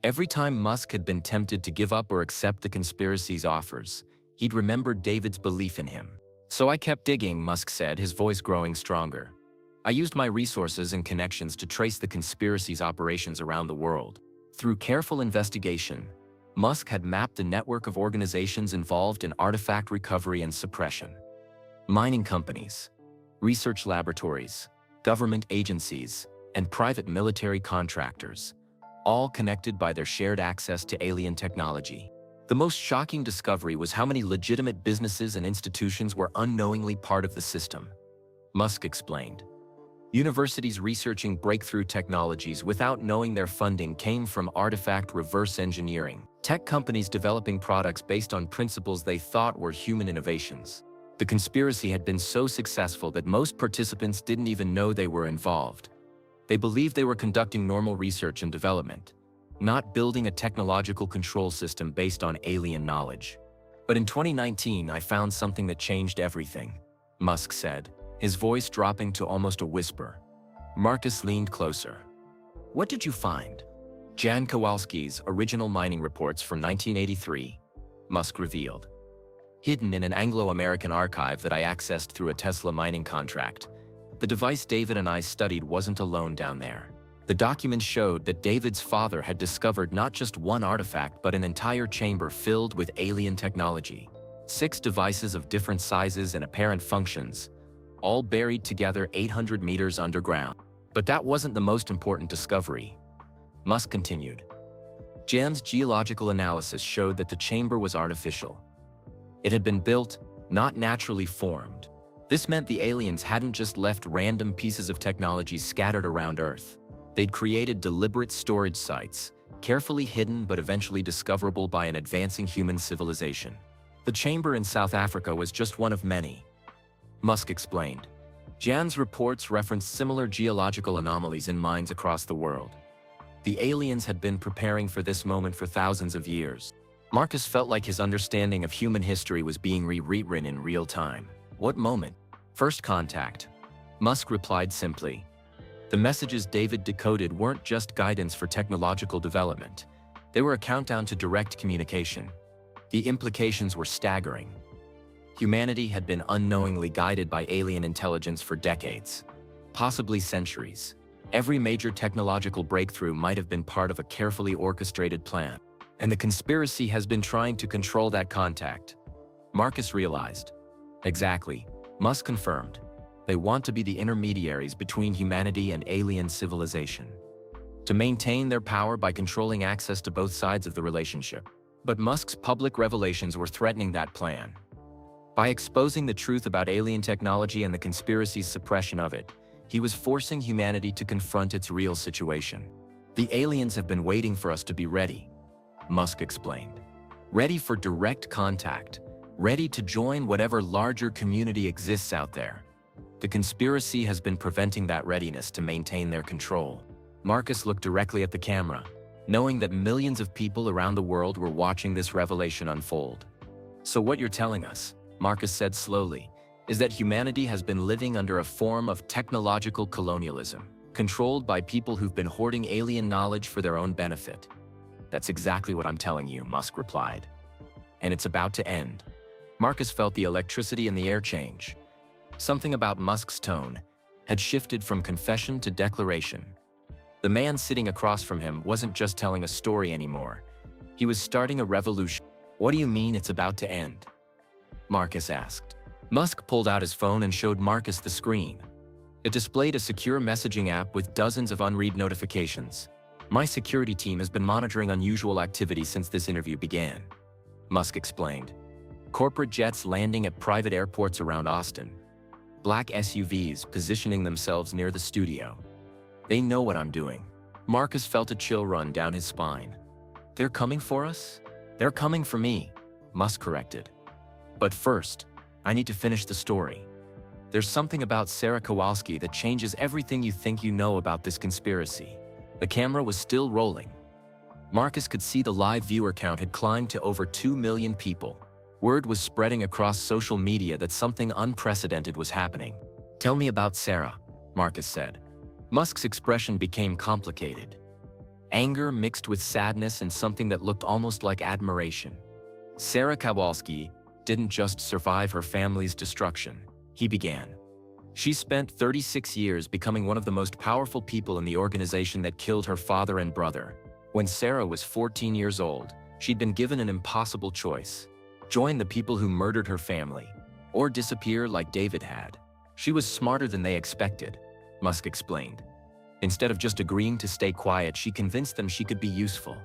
Every time Musk had been tempted to give up or accept the conspiracy's offers, he'd remembered David's belief in him. So I kept digging, Musk said, his voice growing stronger. I used my resources and connections to trace the conspiracy's operations around the world. Through careful investigation, Musk had mapped a network of organizations involved in artifact recovery and suppression. Mining companies, research laboratories, government agencies, and private military contractors, all connected by their shared access to alien technology. The most shocking discovery was how many legitimate businesses and institutions were unknowingly part of the system. Musk explained. Universities researching breakthrough technologies without knowing their funding came from artifact reverse engineering. Tech companies developing products based on principles they thought were human innovations. The conspiracy had been so successful that most participants didn't even know they were involved. They believed they were conducting normal research and development. not building a technological control system based on alien knowledge. But in 2019, I found something that changed everything, Musk said, his voice dropping to almost a whisper. Marcus leaned closer. What did you find? Jan Kowalski's original mining reports from 1983, Musk revealed. Hidden in an Anglo-American archive that I accessed through a Tesla mining contract. The device David and I studied wasn't alone down there. The documents showed that David's father had discovered not just one artifact but an entire chamber filled with alien technology. 6 devices of different sizes and apparent functions, all buried together 800 meters underground. But that wasn't the most important discovery. Musk continued. Jan's geological analysis showed that the chamber was artificial. It had been built, not naturally formed. This meant the aliens hadn't just left random pieces of technology scattered around Earth. They'd created deliberate storage sites, carefully hidden but eventually discoverable by an advancing human civilization. The chamber in South Africa was just one of many, Musk explained. Jan's reports referenced similar geological anomalies in mines across the world. The aliens had been preparing for this moment for thousands of years. Marcus felt like his understanding of human history was being rewritten in real time. What moment? First contact. Musk replied simply. The messages David decoded weren't just guidance for technological development. They were a countdown to direct communication. The implications were staggering. Humanity had been unknowingly guided by alien intelligence for decades, possibly centuries. Every major technological breakthrough might have been part of a carefully orchestrated plan. And the conspiracy has been trying to control that contact. Marcus realized. Exactly, Musk confirmed. They want to be the intermediaries between humanity and alien civilization. To maintain their power by controlling access to both sides of the relationship. But Musk's public revelations were threatening that plan. By exposing the truth about alien technology and the conspiracy's suppression of it, he was forcing humanity to confront its real situation. The aliens have been waiting for us to be ready, Musk explained. Ready for direct contact, ready to join whatever larger community exists out there. The conspiracy has been preventing that readiness to maintain their control. Marcus looked directly at the camera, knowing that millions of people around the world were watching this revelation unfold. So what you're telling us, Marcus said slowly, is that humanity has been living under a form of technological colonialism, controlled by people who've been hoarding alien knowledge for their own benefit. That's exactly what I'm telling you, Musk replied. And it's about to end. Marcus felt the electricity in the air change. Something about Musk's tone had shifted from confession to declaration. The man sitting across from him wasn't just telling a story anymore. He was starting a revolution. What do you mean it's about to end? Marcus asked. Musk pulled out his phone and showed Marcus the screen. It displayed a secure messaging app with dozens of unread notifications. My security team has been monitoring unusual activity since this interview began, Musk explained. Corporate jets landing at private airports around Austin. Black SUVs positioning themselves near the studio. They know what I'm doing. Marcus felt a chill run down his spine. They're coming for us? They're coming for me, Musk corrected. But first, I need to finish the story. There's something about Sarah Kowalski that changes everything you think you know about this conspiracy. The camera was still rolling. Marcus could see the live viewer count had climbed to over 2 million people. Word was spreading across social media that something unprecedented was happening. Tell me about Sarah, Marcus said. Musk's expression became complicated. Anger mixed with sadness and something that looked almost like admiration. Sarah Kowalski didn't just survive her family's destruction, he began. She spent 36 years becoming one of the most powerful people in the organization that killed her father and brother. When Sarah was 14 years old, she'd been given an impossible choice. Join the people who murdered her family, or disappear like David had. She was smarter than they expected, Musk explained. Instead of just agreeing to stay quiet, she convinced them she could be useful.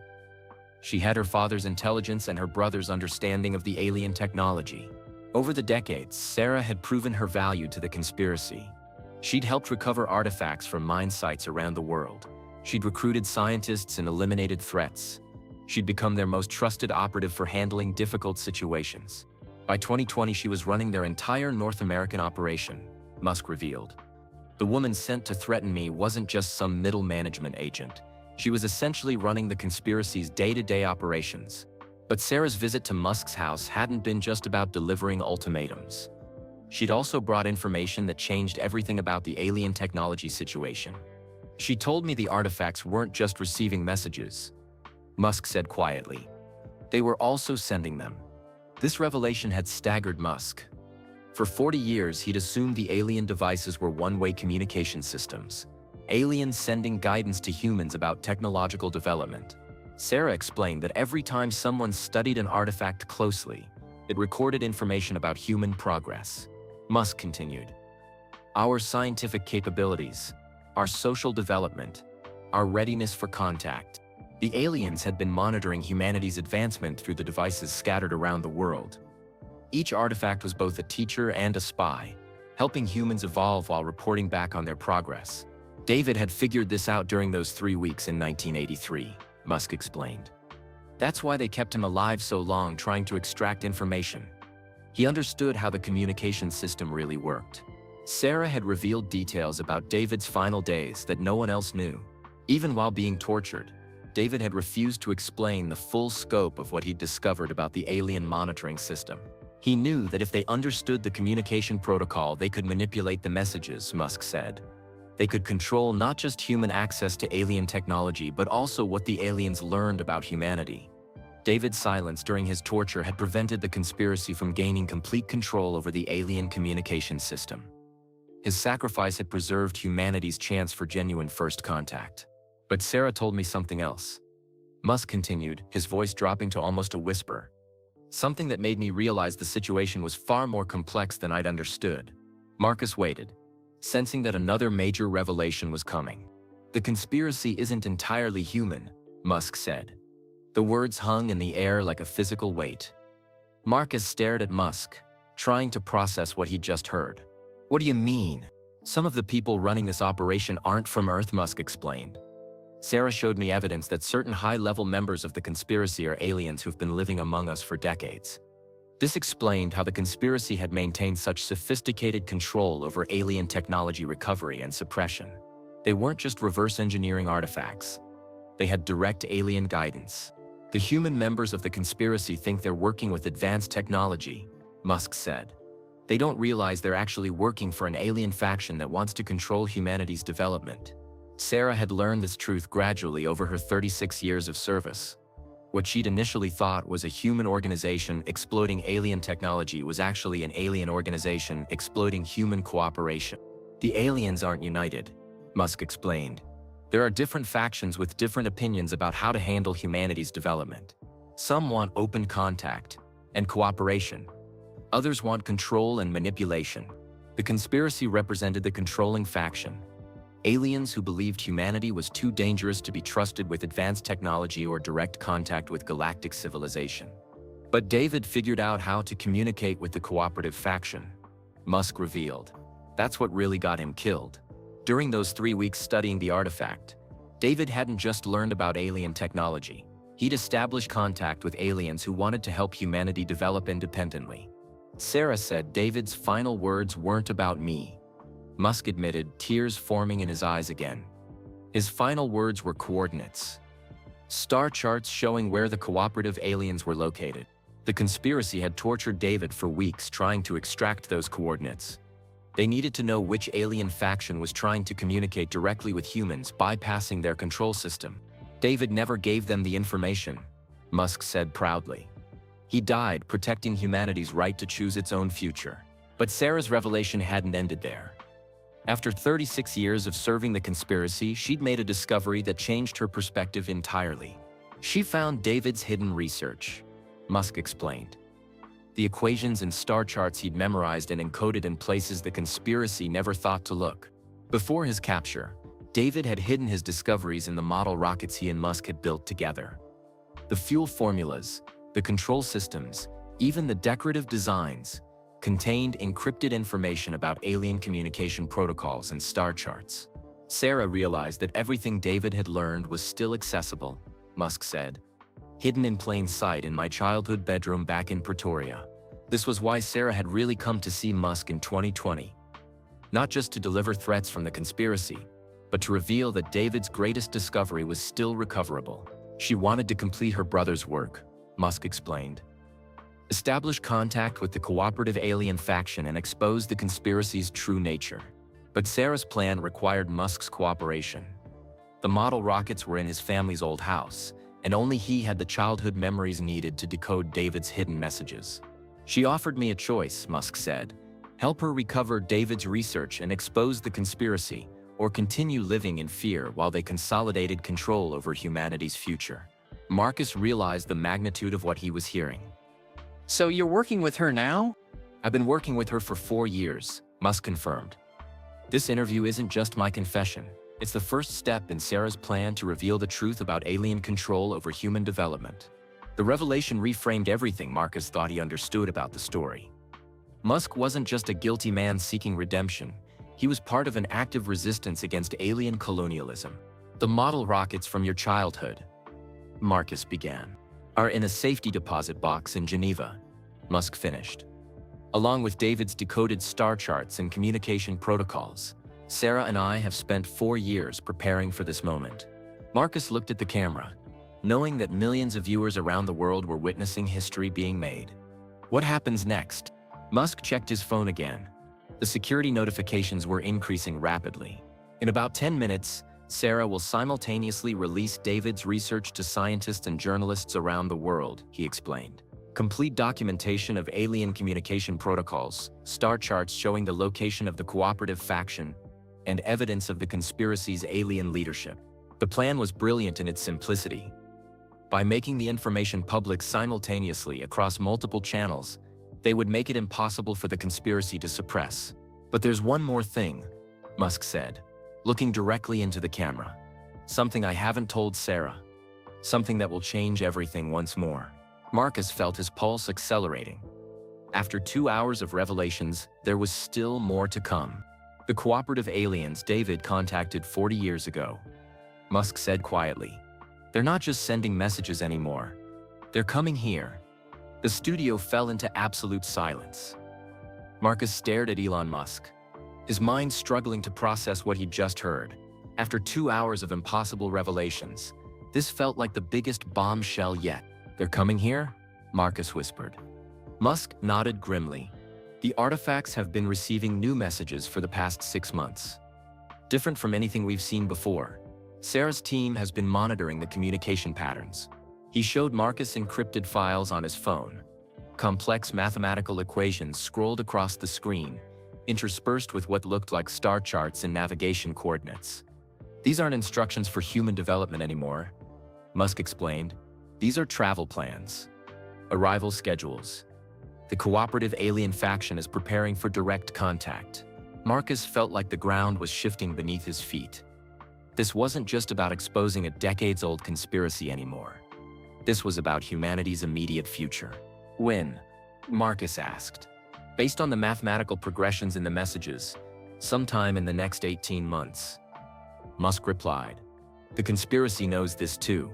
She had her father's intelligence and her brother's understanding of the alien technology. Over the decades, Sarah had proven her value to the conspiracy. She'd helped recover artifacts from mine sites around the world. She'd recruited scientists and eliminated threats. She'd become their most trusted operative for handling difficult situations. By 2020, she was running their entire North American operation, Musk revealed. The woman sent to threaten me wasn't just some middle management agent. She was essentially running the conspiracy's day-to-day operations. But Sarah's visit to Musk's house hadn't been just about delivering ultimatums. She'd also brought information that changed everything about the alien technology situation. She told me the artifacts weren't just receiving messages, Musk said quietly. They were also sending them. This revelation had staggered Musk. For 40 years, he'd assumed the alien devices were one-way communication systems, aliens sending guidance to humans about technological development. Sarah explained that every time someone studied an artifact closely, it recorded information about human progress. Musk continued, "Our scientific capabilities, our social development, our readiness for contact. The aliens had been monitoring humanity's advancement through the devices scattered around the world. Each artifact was both a teacher and a spy, helping humans evolve while reporting back on their progress. David had figured this out during those 3 weeks in 1983, Musk explained. That's why they kept him alive so long, trying to extract information. He understood how the communication system really worked." Sarah had revealed details about David's final days that no one else knew. Even while being tortured, David had refused to explain the full scope of what he'd discovered about the alien monitoring system. He knew that if they understood the communication protocol, they could manipulate the messages, Musk said. They could control not just human access to alien technology, but also what the aliens learned about humanity. David's silence during his torture had prevented the conspiracy from gaining complete control over the alien communication system. His sacrifice had preserved humanity's chance for genuine first contact. But Sarah told me something else. Musk continued, his voice dropping to almost a whisper. Something that made me realize the situation was far more complex than I'd understood. Marcus waited, sensing that another major revelation was coming. The conspiracy isn't entirely human, Musk said. The words hung in the air like a physical weight. Marcus stared at Musk, trying to process what he'd just heard. What do you mean? Some of the people running this operation aren't from Earth, Musk explained. Sarah showed me evidence that certain high-level members of the conspiracy are aliens who've been living among us for decades. This explained how the conspiracy had maintained such sophisticated control over alien technology recovery and suppression. They weren't just reverse engineering artifacts. They had direct alien guidance. The human members of the conspiracy think they're working with advanced technology, Musk said. They don't realize they're actually working for an alien faction that wants to control humanity's development. Sarah had learned this truth gradually over her 36 years of service. What she'd initially thought was a human organization exploiting alien technology was actually an alien organization exploiting human cooperation. The aliens aren't united, Musk explained. There are different factions with different opinions about how to handle humanity's development. Some want open contact and cooperation. Others want control and manipulation. The conspiracy represented the controlling faction. Aliens who believed humanity was too dangerous to be trusted with advanced technology or direct contact with galactic civilization. But David figured out how to communicate with the cooperative faction, Musk revealed. That's what really got him killed. During those 3 weeks studying the artifact, David hadn't just learned about alien technology. He'd established contact with aliens who wanted to help humanity develop independently. Sarah said David's final words weren't about me. Musk admitted, tears forming in his eyes again. His final words were coordinates. Star charts showing where the cooperative aliens were located. The conspiracy had tortured David for weeks trying to extract those coordinates. They needed to know which alien faction was trying to communicate directly with humans, bypassing their control system. David never gave them the information, Musk said proudly. He died protecting humanity's right to choose its own future. But Sarah's revelation hadn't ended there. After 36 years of serving the conspiracy, she'd made a discovery that changed her perspective entirely. She found David's hidden research, Musk explained. The equations and star charts he'd memorized and encoded in places the conspiracy never thought to look. Before his capture, David had hidden his discoveries in the model rockets he and Musk had built together. The fuel formulas, the control systems, even the decorative designs, contained encrypted information about alien communication protocols and star charts. Sarah realized that everything David had learned was still accessible, Musk said, hidden in plain sight in my childhood bedroom back in Pretoria. This was why Sarah had really come to see Musk in 2020. Not just to deliver threats from the conspiracy, but to reveal that David's greatest discovery was still recoverable. She wanted to complete her brother's work, Musk explained. Establish contact with the cooperative alien faction and expose the conspiracy's true nature. But Sarah's plan required Musk's cooperation. The model rockets were in his family's old house, and only he had the childhood memories needed to decode David's hidden messages. She offered me a choice, Musk said. Help her recover David's research and expose the conspiracy, or continue living in fear while they consolidated control over humanity's future. Marcus realized the magnitude of what he was hearing. So you're working with her now? I've been working with her for 4 years, Musk confirmed. This interview isn't just my confession. It's the first step in Sarah's plan to reveal the truth about alien control over human development. The revelation reframed everything Marcus thought he understood about the story. Musk wasn't just a guilty man seeking redemption. He was part of an active resistance against alien colonialism. The model rockets from your childhood, Marcus began, are in a safety deposit box in Geneva, Musk finished. Along with David's decoded star charts and communication protocols, Sarah and I have spent 4 years preparing for this moment. Marcus looked at the camera, knowing that millions of viewers around the world were witnessing history being made. What happens next? Musk checked his phone again. The security notifications were increasing rapidly. In about 10 minutes, Sarah will simultaneously release David's research to scientists and journalists around the world, he explained. Complete documentation of alien communication protocols, star charts showing the location of the cooperative faction, and evidence of the conspiracy's alien leadership. The plan was brilliant in its simplicity. By making the information public simultaneously across multiple channels, they would make it impossible for the conspiracy to suppress. But there's one more thing, Musk said, looking directly into the camera. Something I haven't told Sarah. Something that will change everything once more. Marcus felt his pulse accelerating. After 2 hours of revelations, there was still more to come. The cooperative aliens David contacted 40 years ago. Musk said quietly. They're not just sending messages anymore. They're coming here. The studio fell into absolute silence. Marcus stared at Elon Musk, his mind struggling to process what he'd just heard. After 2 hours of impossible revelations, this felt like the biggest bombshell yet. They're coming here? Marcus whispered. Musk nodded grimly. The artifacts have been receiving new messages for the past 6 months. Different from anything we've seen before. Sarah's team has been monitoring the communication patterns. He showed Marcus encrypted files on his phone. Complex mathematical equations scrolled across the screen, interspersed with what looked like star charts and navigation coordinates. These aren't instructions for human development anymore, Musk explained. These are travel plans, arrival schedules. The cooperative alien faction is preparing for direct contact. Marcus felt like the ground was shifting beneath his feet. This wasn't just about exposing a decades-old conspiracy anymore. This was about humanity's immediate future. When? Marcus asked. Based on the mathematical progressions in the messages, sometime in the next 18 months. Musk replied. The conspiracy knows this too.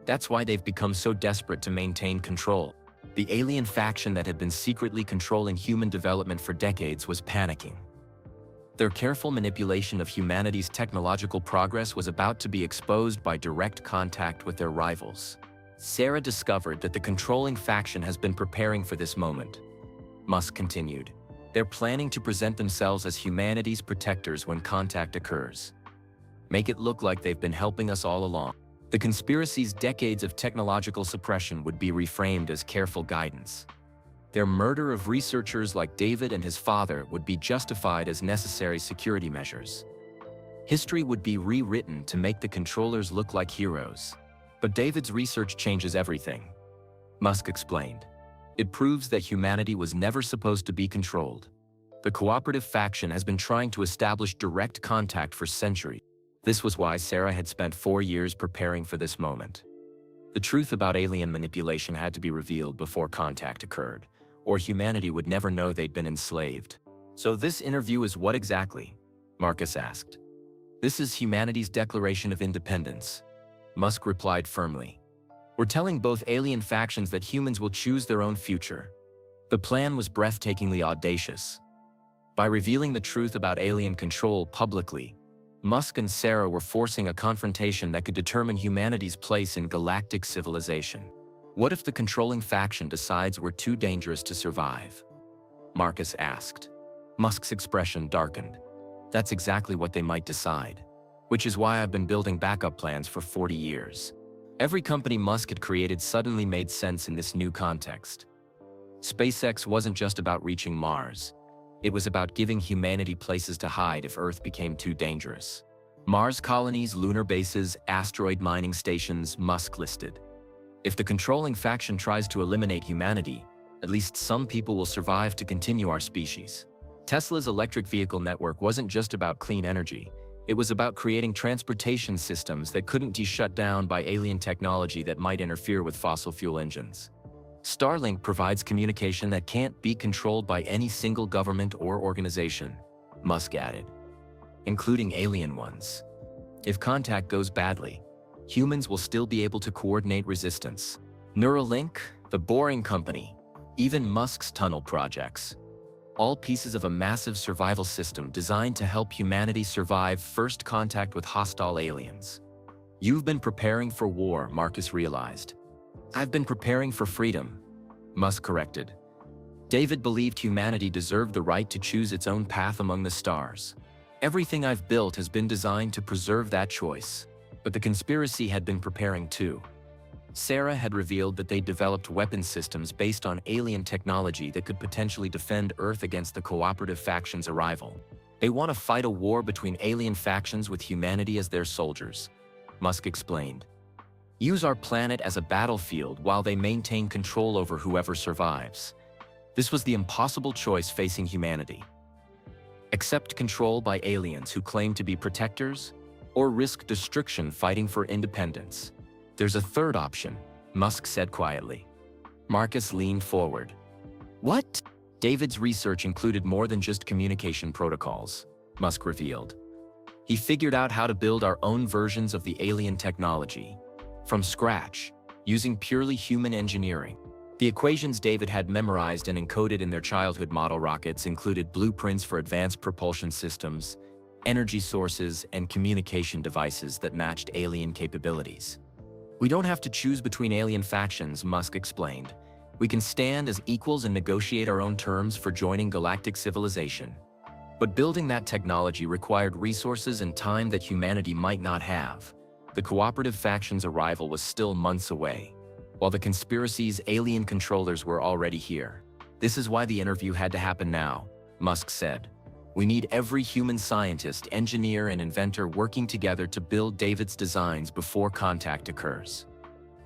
That's why they've become so desperate to maintain control. The alien faction that had been secretly controlling human development for decades was panicking. Their careful manipulation of humanity's technological progress was about to be exposed by direct contact with their rivals. Sarah discovered that the controlling faction has been preparing for this moment. Musk continued. They're planning to present themselves as humanity's protectors when contact occurs. Make it look like they've been helping us all along. The conspiracy's decades of technological suppression would be reframed as careful guidance. Their murder of researchers like David and his father would be justified as necessary security measures. History would be rewritten to make the controllers look like heroes. But David's research changes everything, Musk explained. It proves that humanity was never supposed to be controlled. The cooperative faction has been trying to establish direct contact for centuries. This was why Sarah had spent 4 years preparing for this moment. The truth about alien manipulation had to be revealed before contact occurred, or humanity would never know they'd been enslaved. So this interview is what exactly? Marcus asked. This is humanity's declaration of independence, Musk replied firmly. We're telling both alien factions that humans will choose their own future. The plan was breathtakingly audacious. By revealing the truth about alien control publicly, Musk and Sarah were forcing a confrontation that could determine humanity's place in galactic civilization. What if the controlling faction decides we're too dangerous to survive? Marcus asked. Musk's expression darkened. That's exactly what they might decide. Which is why I've been building backup plans for 40 years. Every company Musk had created suddenly made sense in this new context. SpaceX wasn't just about reaching Mars. It was about giving humanity places to hide if Earth became too dangerous. Mars colonies, lunar bases, asteroid mining stations, Musk listed. If the controlling faction tries to eliminate humanity, at least some people will survive to continue our species. Tesla's electric vehicle network wasn't just about clean energy. It was about creating transportation systems that couldn't be shut down by alien technology that might interfere with fossil fuel engines. Starlink provides communication that can't be controlled by any single government or organization, Musk added, including alien ones. If contact goes badly, humans will still be able to coordinate resistance. Neuralink, the Boring Company, even Musk's tunnel projects. All pieces of a massive survival system designed to help humanity survive first contact with hostile aliens. You've been preparing for war, Marcus realized. I've been preparing for freedom, Musk corrected. David believed humanity deserved the right to choose its own path among the stars. Everything I've built has been designed to preserve that choice. But the conspiracy had been preparing too. Sarah had revealed that they developed weapon systems based on alien technology that could potentially defend Earth against the cooperative faction's arrival. They want to fight a war between alien factions with humanity as their soldiers, Musk explained. Use our planet as a battlefield while they maintain control over whoever survives. This was the impossible choice facing humanity. Accept control by aliens who claim to be protectors, or risk destruction fighting for independence. There's a third option, Musk said quietly. Marcus leaned forward. What? David's research included more than just communication protocols, Musk revealed. He figured out how to build our own versions of the alien technology, from scratch, using purely human engineering. The equations David had memorized and encoded in their childhood model rockets included blueprints for advanced propulsion systems, energy sources, and communication devices that matched alien capabilities. We don't have to choose between alien factions, Musk explained. We can stand as equals and negotiate our own terms for joining galactic civilization. But building that technology required resources and time that humanity might not have. The cooperative faction's arrival was still months away, while the conspiracy's alien controllers were already here. This is why the interview had to happen now, Musk said. We need every human scientist, engineer, and inventor working together to build David's designs before contact occurs.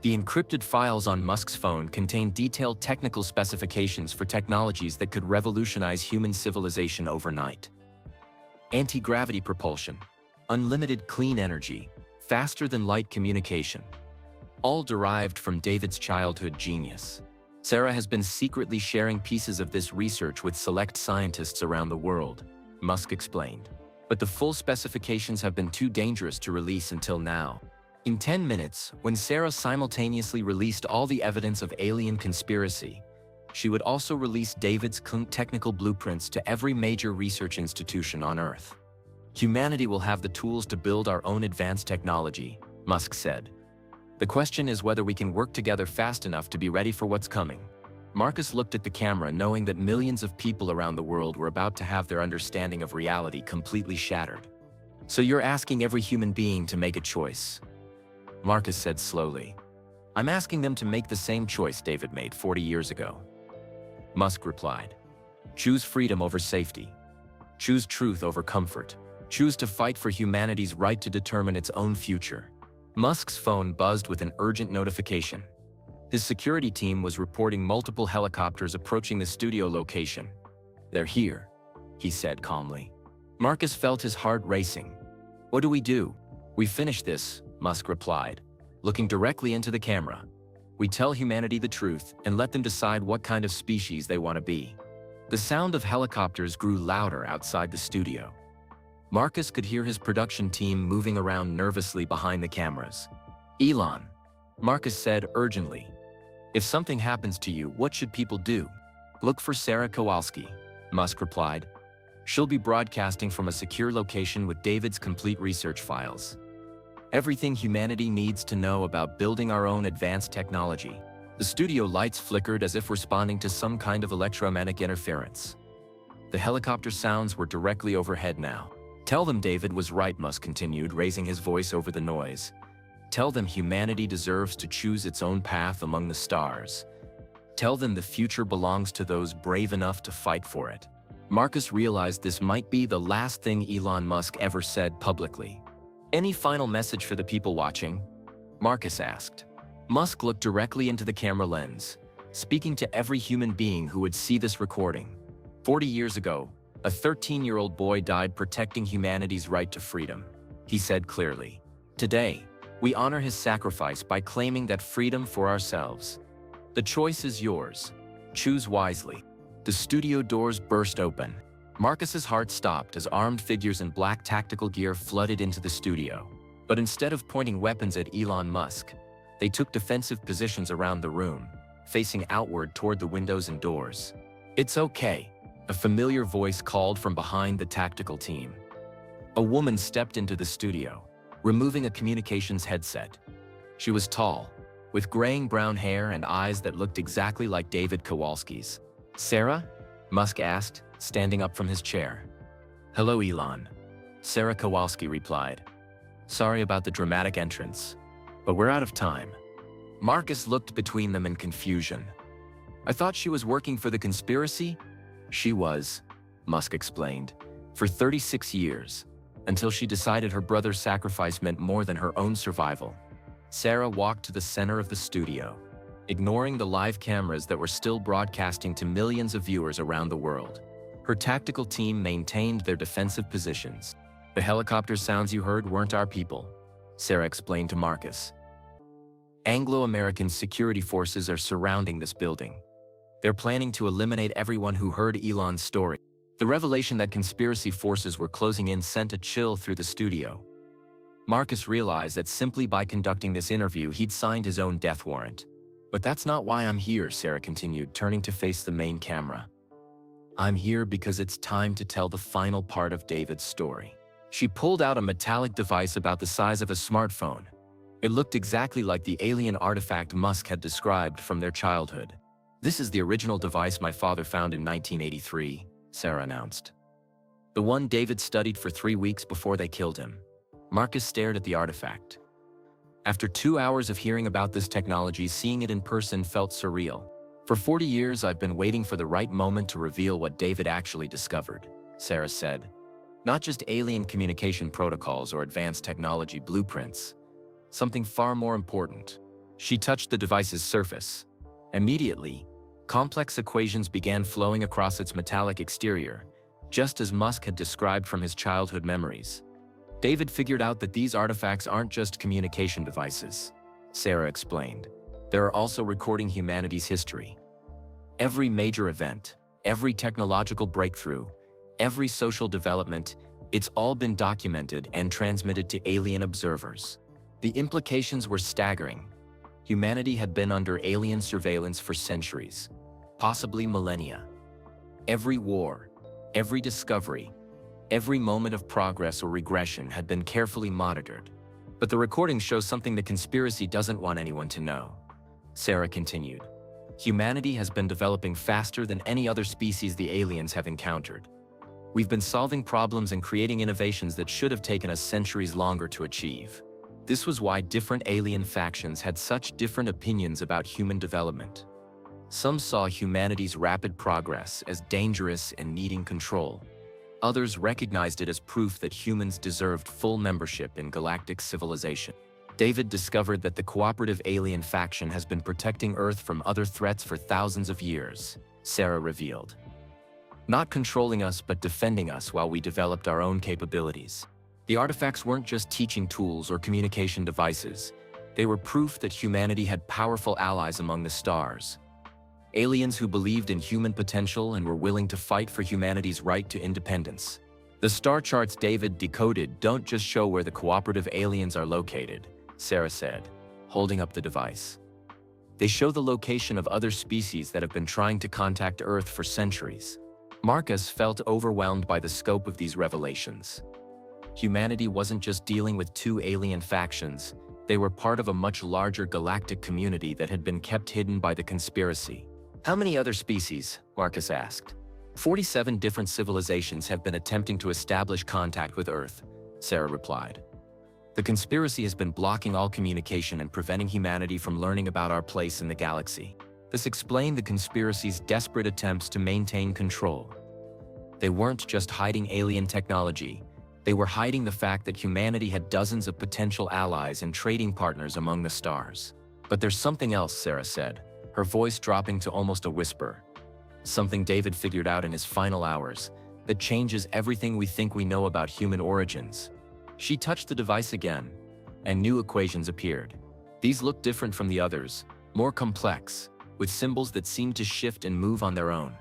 The encrypted files on Musk's phone contained detailed technical specifications for technologies that could revolutionize human civilization overnight. Anti-gravity propulsion, unlimited clean energy, faster-than-light communication. All derived from David's childhood genius. Sarah has been secretly sharing pieces of this research with select scientists around the world, Musk explained. But the full specifications have been too dangerous to release until now. In 10 minutes, when Sarah simultaneously released all the evidence of alien conspiracy, she would also release David's technical blueprints to every major research institution on Earth. Humanity will have the tools to build our own advanced technology, Musk said. The question is whether we can work together fast enough to be ready for what's coming. Marcus looked at the camera knowing that millions of people around the world were about to have their understanding of reality completely shattered. So you're asking every human being to make a choice, Marcus said slowly. I'm asking them to make the same choice David made 40 years ago. Musk replied. Choose freedom over safety. Choose truth over comfort. Choose to fight for humanity's right to determine its own future. Musk's phone buzzed with an urgent notification. His security team was reporting multiple helicopters approaching the studio location. They're here, he said calmly. Marcus felt his heart racing. What do we do? We finish this, Musk replied, looking directly into the camera. We tell humanity the truth and let them decide what kind of species they want to be. The sound of helicopters grew louder outside the studio. Marcus could hear his production team moving around nervously behind the cameras. Elon, Marcus said urgently. If something happens to you, what should people do? Look for Sarah Kowalski, Musk replied. She'll be broadcasting from a secure location with David's complete research files. Everything humanity needs to know about building our own advanced technology. The studio lights flickered as if responding to some kind of electromagnetic interference. The helicopter sounds were directly overhead now. Tell them David was right, Musk continued, raising his voice over the noise. Tell them humanity deserves to choose its own path among the stars. Tell them the future belongs to those brave enough to fight for it. Marcus realized this might be the last thing Elon Musk ever said publicly. Any final message for the people watching? Marcus asked. Musk looked directly into the camera lens, speaking to every human being who would see this recording. 40 years ago, a 13-year-old boy died protecting humanity's right to freedom. He said clearly, "Today, we honor his sacrifice by claiming that freedom for ourselves. The choice is yours. Choose wisely." The studio doors burst open. Marcus's heart stopped as armed figures in black tactical gear flooded into the studio. But instead of pointing weapons at Elon Musk, they took defensive positions around the room, facing outward toward the windows and doors. "It's okay," a familiar voice called from behind the tactical team. A woman stepped into the studio, removing a communications headset. She was tall, with graying brown hair and eyes that looked exactly like David Kowalski's. "Sarah?" Musk asked, standing up from his chair. "Hello, Elon," Sarah Kowalski replied. "Sorry about the dramatic entrance, but we're out of time." Marcus looked between them in confusion. "I thought she was working for the conspiracy?" "She was," Musk explained, "for 36 years, until she decided her brother's sacrifice meant more than her own survival." Sarah walked to the center of the studio, ignoring the live cameras that were still broadcasting to millions of viewers around the world. Her tactical team maintained their defensive positions. "The helicopter sounds you heard weren't our people," Sarah explained to Marcus. "Anglo-American security forces are surrounding this building. They're planning to eliminate everyone who heard Elon's story." The revelation that conspiracy forces were closing in sent a chill through the studio. Marcus realized that simply by conducting this interview, he'd signed his own death warrant. "But that's not why I'm here," Sarah continued, turning to face the main camera. "I'm here because it's time to tell the final part of David's story." She pulled out a metallic device about the size of a smartphone. It looked exactly like the alien artifact Musk had described from their childhood. "This is the original device my father found in 1983, Sarah announced. "The one David studied for 3 weeks before they killed him." Marcus stared at the artifact. After 2 hours of hearing about this technology, seeing it in person felt surreal. "For 40 years, I've been waiting for the right moment to reveal what David actually discovered," Sarah said. "Not just alien communication protocols or advanced technology blueprints. Something far more important." She touched the device's surface. Immediately, complex equations began flowing across its metallic exterior, just as Musk had described from his childhood memories. "David figured out that these artifacts aren't just communication devices," Sarah explained. "They're also recording humanity's history. Every major event, every technological breakthrough, every social development, it's all been documented and transmitted to alien observers." The implications were staggering. Humanity had been under alien surveillance for centuries, possibly millennia. Every war, every discovery, every moment of progress or regression had been carefully monitored. "But the recording shows something the conspiracy doesn't want anyone to know," Sarah continued. "Humanity has been developing faster than any other species the aliens have encountered. We've been solving problems and creating innovations that should have taken us centuries longer to achieve. This was why different alien factions had such different opinions about human development. Some saw humanity's rapid progress as dangerous and needing control. Others recognized it as proof that humans deserved full membership in galactic civilization. David discovered that the cooperative alien faction has been protecting Earth from other threats for thousands of years," Sarah revealed. "Not controlling us, but defending us while we developed our own capabilities. The artifacts weren't just teaching tools or communication devices. They were proof that humanity had powerful allies among the stars. Aliens who believed in human potential and were willing to fight for humanity's right to independence. The star charts David decoded don't just show where the cooperative aliens are located," Sarah said, holding up the device. "They show the location of other species that have been trying to contact Earth for centuries." Marcus felt overwhelmed by the scope of these revelations. Humanity wasn't just dealing with two alien factions, they were part of a much larger galactic community that had been kept hidden by the conspiracy. How many other species? Marcus asked. 47 different civilizations have been attempting to establish contact with Earth, Sarah replied. The conspiracy has been blocking all communication and preventing humanity from learning about our place in the galaxy. This explained the conspiracy's desperate attempts to maintain control. They weren't just hiding alien technology, they were hiding the fact that humanity had dozens of potential allies and trading partners among the stars. But there's something else, Sarah said, her voice dropping to almost a whisper. Something David figured out in his final hours, that changes everything we think we know about human origins. She touched the device again, and new equations appeared. These looked different from the others, more complex, with symbols that seemed to shift and move on their own.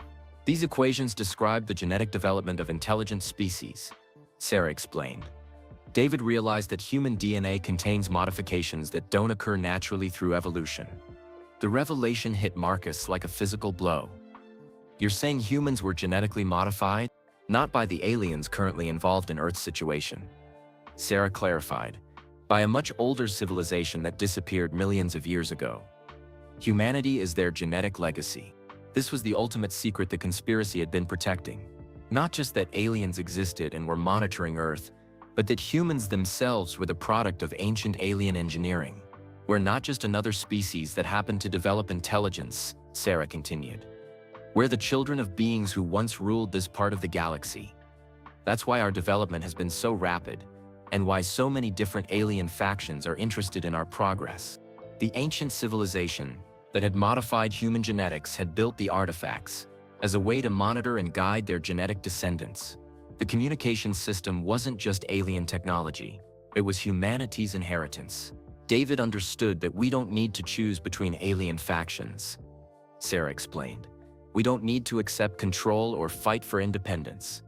These equations described the genetic development of intelligent species, Sarah explained. David realized that human DNA contains modifications that don't occur naturally through evolution. The revelation hit Marcus like a physical blow. You're saying humans were genetically modified? Not by the aliens currently involved in Earth's situation. Sarah clarified, by a much older civilization that disappeared millions of years ago. Humanity is their genetic legacy. This was the ultimate secret the conspiracy had been protecting. Not just that aliens existed and were monitoring Earth, but that humans themselves were the product of ancient alien engineering. We're not just another species that happened to develop intelligence, Sarah continued. We're the children of beings who once ruled this part of the galaxy. That's why our development has been so rapid, and why so many different alien factions are interested in our progress. The ancient civilization that had modified human genetics had built the artifacts as a way to monitor and guide their genetic descendants. The communication system wasn't just alien technology, it was humanity's inheritance. David understood that we don't need to choose between alien factions, Sarah explained. We don't need to accept control or fight for independence.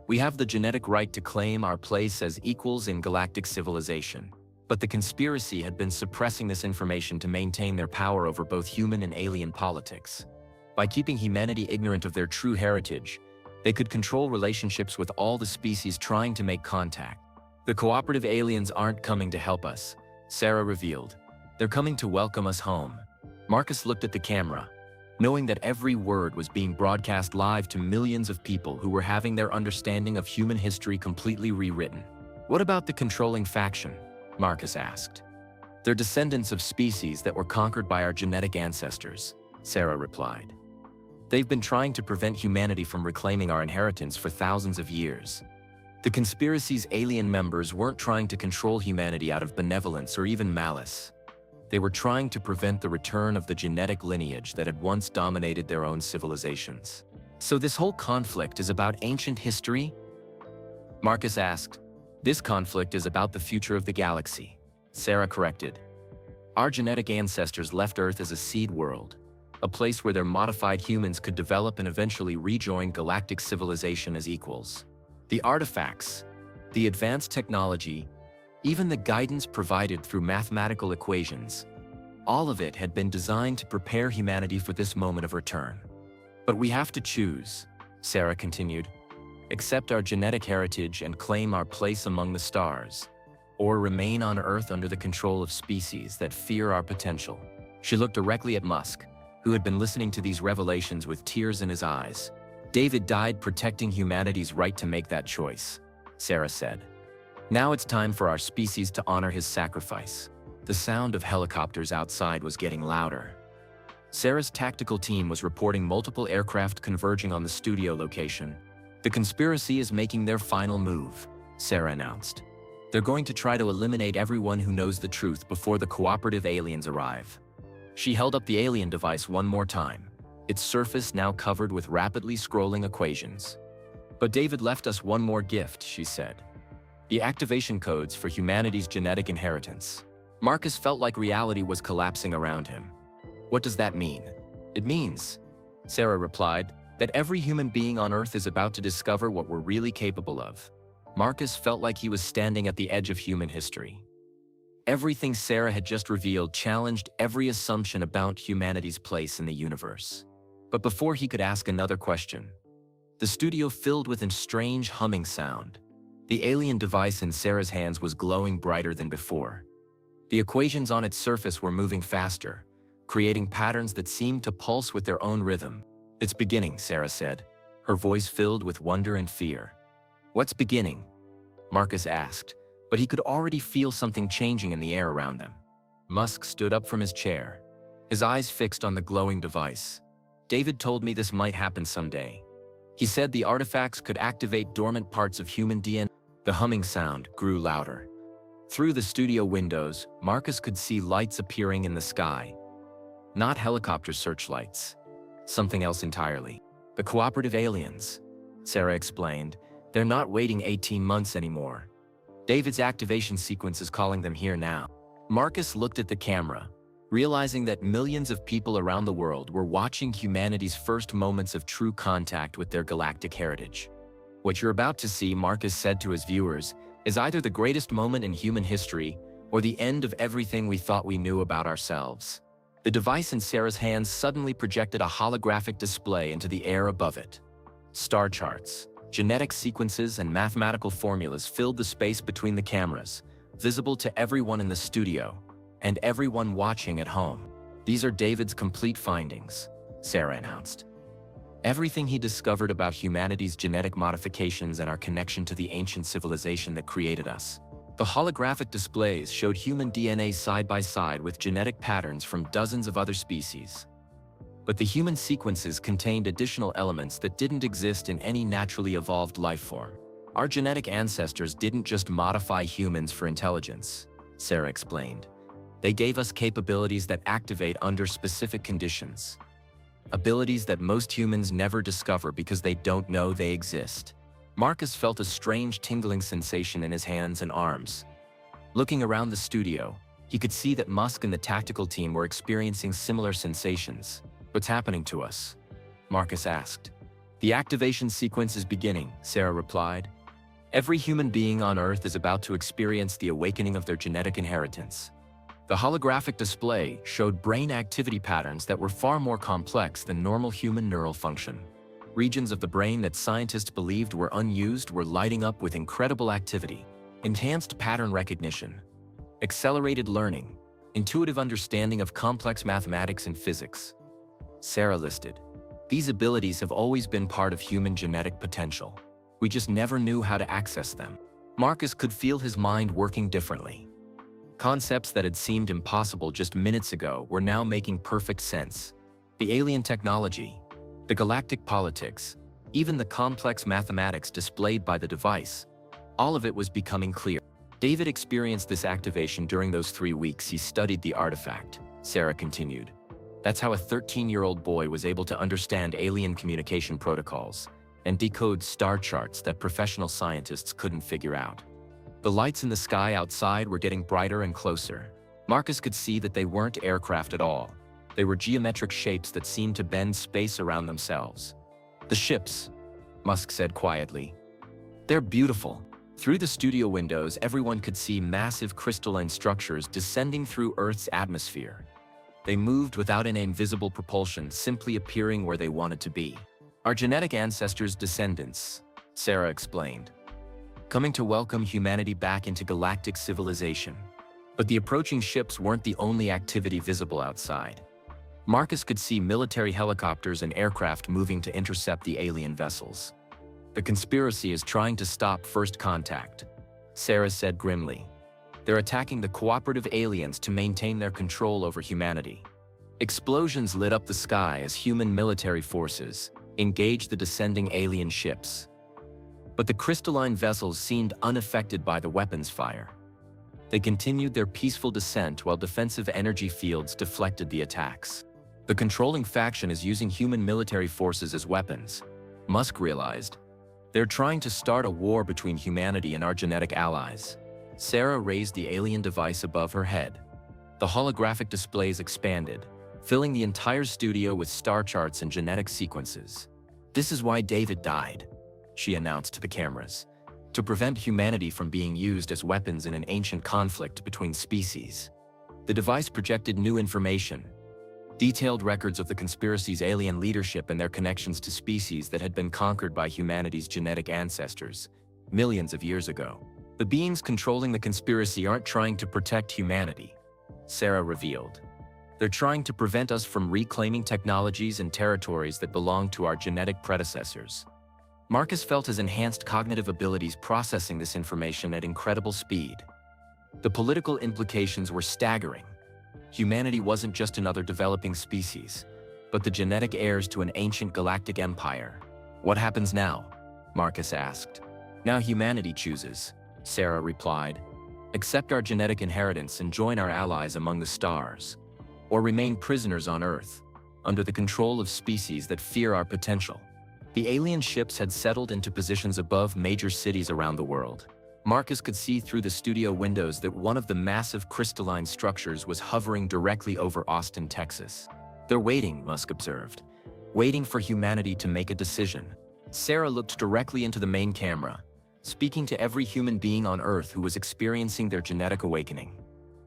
We have the genetic right to claim our place as equals in galactic civilization. But the conspiracy had been suppressing this information to maintain their power over both human and alien politics. By keeping humanity ignorant of their true heritage, they could control relationships with all the species trying to make contact. The cooperative aliens aren't coming to help us, Sarah revealed. They're coming to welcome us home. Marcus looked at the camera, knowing that every word was being broadcast live to millions of people who were having their understanding of human history completely rewritten. What about the controlling faction? Marcus asked. They're descendants of species that were conquered by our genetic ancestors, Sarah replied. They've been trying to prevent humanity from reclaiming our inheritance for thousands of years. The conspiracy's alien members weren't trying to control humanity out of benevolence or even malice. They were trying to prevent the return of the genetic lineage that had once dominated their own civilizations. So this whole conflict is about ancient history? Marcus asked. This conflict is about the future of the galaxy, Sarah corrected. Our genetic ancestors left Earth as a seed world, a place where their modified humans could develop and eventually rejoin galactic civilization as equals. The artifacts, the advanced technology, even the guidance provided through mathematical equations, all of it had been designed to prepare humanity for this moment of return. But we have to choose, Sarah continued. Accept our genetic heritage and claim our place among the stars, or remain on Earth under the control of species that fear our potential. She looked directly at Musk, who had been listening to these revelations with tears in his eyes. David died protecting humanity's right to make that choice, Sarah said. Now it's time for our species to honor his sacrifice. The sound of helicopters outside was getting louder. Sarah's tactical team was reporting multiple aircraft converging on the studio location. The conspiracy is making their final move, Sarah announced. They're going to try to eliminate everyone who knows the truth before the cooperative aliens arrive. She held up the alien device one more time, its surface now covered with rapidly scrolling equations. But David left us one more gift, she said. The activation codes for humanity's genetic inheritance. Marcus felt like reality was collapsing around him. What does that mean? It means, Sarah replied, that every human being on Earth is about to discover what we're really capable of. Marcus felt like he was standing at the edge of human history. Everything Sarah had just revealed challenged every assumption about humanity's place in the universe. But before he could ask another question, The studio filled with a strange humming sound. The alien device in Sarah's hands was glowing brighter than before. The equations on its surface were moving faster, creating patterns that seemed to pulse with their own rhythm. "It's beginning," Sarah said, her voice filled with wonder and fear. "What's beginning?" Marcus asked, but he could already feel something changing in the air around them. Musk stood up from his chair, his eyes fixed on the glowing device. "David told me this might happen someday. He said the artifacts could activate dormant parts of human DNA." The humming sound grew louder. Through the studio windows, Marcus could see lights appearing in the sky. Not helicopter searchlights. Something else entirely. "The cooperative aliens," Sarah explained. "They're not waiting 18 months anymore. David's activation sequence is calling them here now." Marcus looked at the camera, realizing that millions of people around the world were watching humanity's first moments of true contact with their galactic heritage. "What you're about to see," Marcus said to his viewers, "is either the greatest moment in human history or the end of everything we thought we knew about ourselves." The device in Sarah's hands suddenly projected a holographic display into the air above it. Star charts, genetic sequences, and mathematical formulas filled the space between the cameras, visible to everyone in the studio and everyone watching at home. "These are David's complete findings," Sarah announced. "Everything he discovered about humanity's genetic modifications and our connection to the ancient civilization that created us." The holographic displays showed human DNA side by side with genetic patterns from dozens of other species. But the human sequences contained additional elements that didn't exist in any naturally evolved life form. "Our genetic ancestors didn't just modify humans for intelligence," Sarah explained. "They gave us capabilities that activate under specific conditions. Abilities that most humans never discover because they don't know they exist." Marcus felt a strange tingling sensation in his hands and arms. Looking around the studio, he could see that Musk and the tactical team were experiencing similar sensations. "What's happening to us?" Marcus asked. "The activation sequence is beginning," Sarah replied. "Every human being on Earth is about to experience the awakening of their genetic inheritance." The holographic display showed brain activity patterns that were far more complex than normal human neural function. Regions of the brain that scientists believed were unused were lighting up with incredible activity. Enhanced pattern recognition, accelerated learning, intuitive understanding of complex mathematics and physics. Sarah listed. "These abilities have always been part of human genetic potential. We just never knew how to access them." Marcus could feel his mind working differently. Concepts that had seemed impossible just minutes ago were now making perfect sense. The alien technology, the galactic politics, even the complex mathematics displayed by the device, all of it was becoming clear. David experienced this activation during those 3 weeks he studied the artifact, Sarah continued. That's how a 13-year-old boy was able to understand alien communication protocols and decode star charts that professional scientists couldn't figure out. The lights in the sky outside were getting brighter and closer. Marcus could see that they weren't aircraft at all. They were geometric shapes that seemed to bend space around themselves. "The ships," Musk said quietly. "They're beautiful." Through the studio windows, everyone could see massive crystalline structures descending through Earth's atmosphere. They moved without any invisible propulsion, simply appearing where they wanted to be. "Our genetic ancestors' descendants," Sarah explained, "coming to welcome humanity back into galactic civilization." But the approaching ships weren't the only activity visible outside. Marcus could see military helicopters and aircraft moving to intercept the alien vessels. "The conspiracy is trying to stop first contact," Sarah said grimly. "They're attacking the cooperative aliens to maintain their control over humanity." Explosions lit up the sky as human military forces engaged the descending alien ships. But the crystalline vessels seemed unaffected by the weapons fire. They continued their peaceful descent while defensive energy fields deflected the attacks. "The controlling faction is using human military forces as weapons," Musk realized. "They're trying to start a war between humanity and our genetic allies." Sarah raised the alien device above her head. The holographic displays expanded, filling the entire studio with star charts and genetic sequences. "This is why David died," she announced to the cameras, "to prevent humanity from being used as weapons in an ancient conflict between species." The device projected new information. Detailed records of the conspiracy's alien leadership and their connections to species that had been conquered by humanity's genetic ancestors millions of years ago. The beings controlling the conspiracy aren't trying to protect humanity, Sarah revealed. They're trying to prevent us from reclaiming technologies and territories that belong to our genetic predecessors. Marcus felt his enhanced cognitive abilities processing this information at incredible speed. The political implications were staggering. Humanity wasn't just another developing species, but the genetic heirs to an ancient galactic empire. What happens now? Marcus asked. Now humanity chooses, Sarah replied. Accept our genetic inheritance and join our allies among the stars, or remain prisoners on Earth, under the control of species that fear our potential. The alien ships had settled into positions above major cities around the world. Marcus could see through the studio windows that one of the massive crystalline structures was hovering directly over Austin, Texas. They're waiting, Musk observed. Waiting for humanity to make a decision. Sarah looked directly into the main camera, speaking to every human being on Earth who was experiencing their genetic awakening.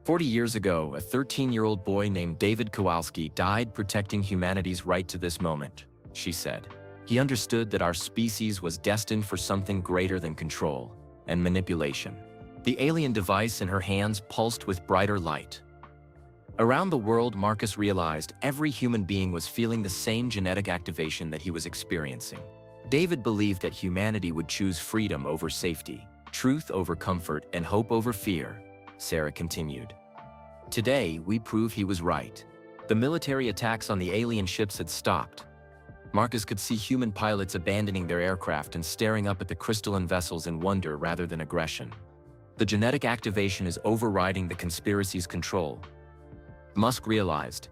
40 years ago, a 13-year-old boy named David Kowalski died protecting humanity's right to this moment, she said. He understood that our species was destined for something greater than control and manipulation. The alien device in her hands pulsed with brighter light. Around the world, Marcus realized every human being was feeling the same genetic activation that he was experiencing. David believed that humanity would choose freedom over safety, truth over comfort, and hope over fear, Sarah continued. Today, we prove he was right. The military attacks on the alien ships had stopped. Marcus could see human pilots abandoning their aircraft and staring up at the crystalline vessels in wonder rather than aggression. The genetic activation is overriding the conspiracy's control. Musk realized,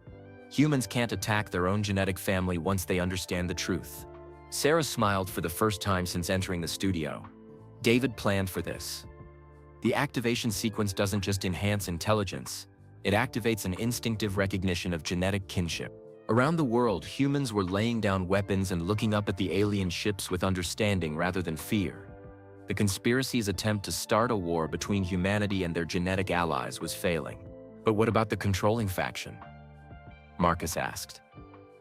humans can't attack their own genetic family once they understand the truth. Sarah smiled for the first time since entering the studio. David planned for this. The activation sequence doesn't just enhance intelligence, it activates an instinctive recognition of genetic kinship. Around the world, humans were laying down weapons and looking up at the alien ships with understanding rather than fear. The conspiracy's attempt to start a war between humanity and their genetic allies was failing. But what about the controlling faction? Marcus asked.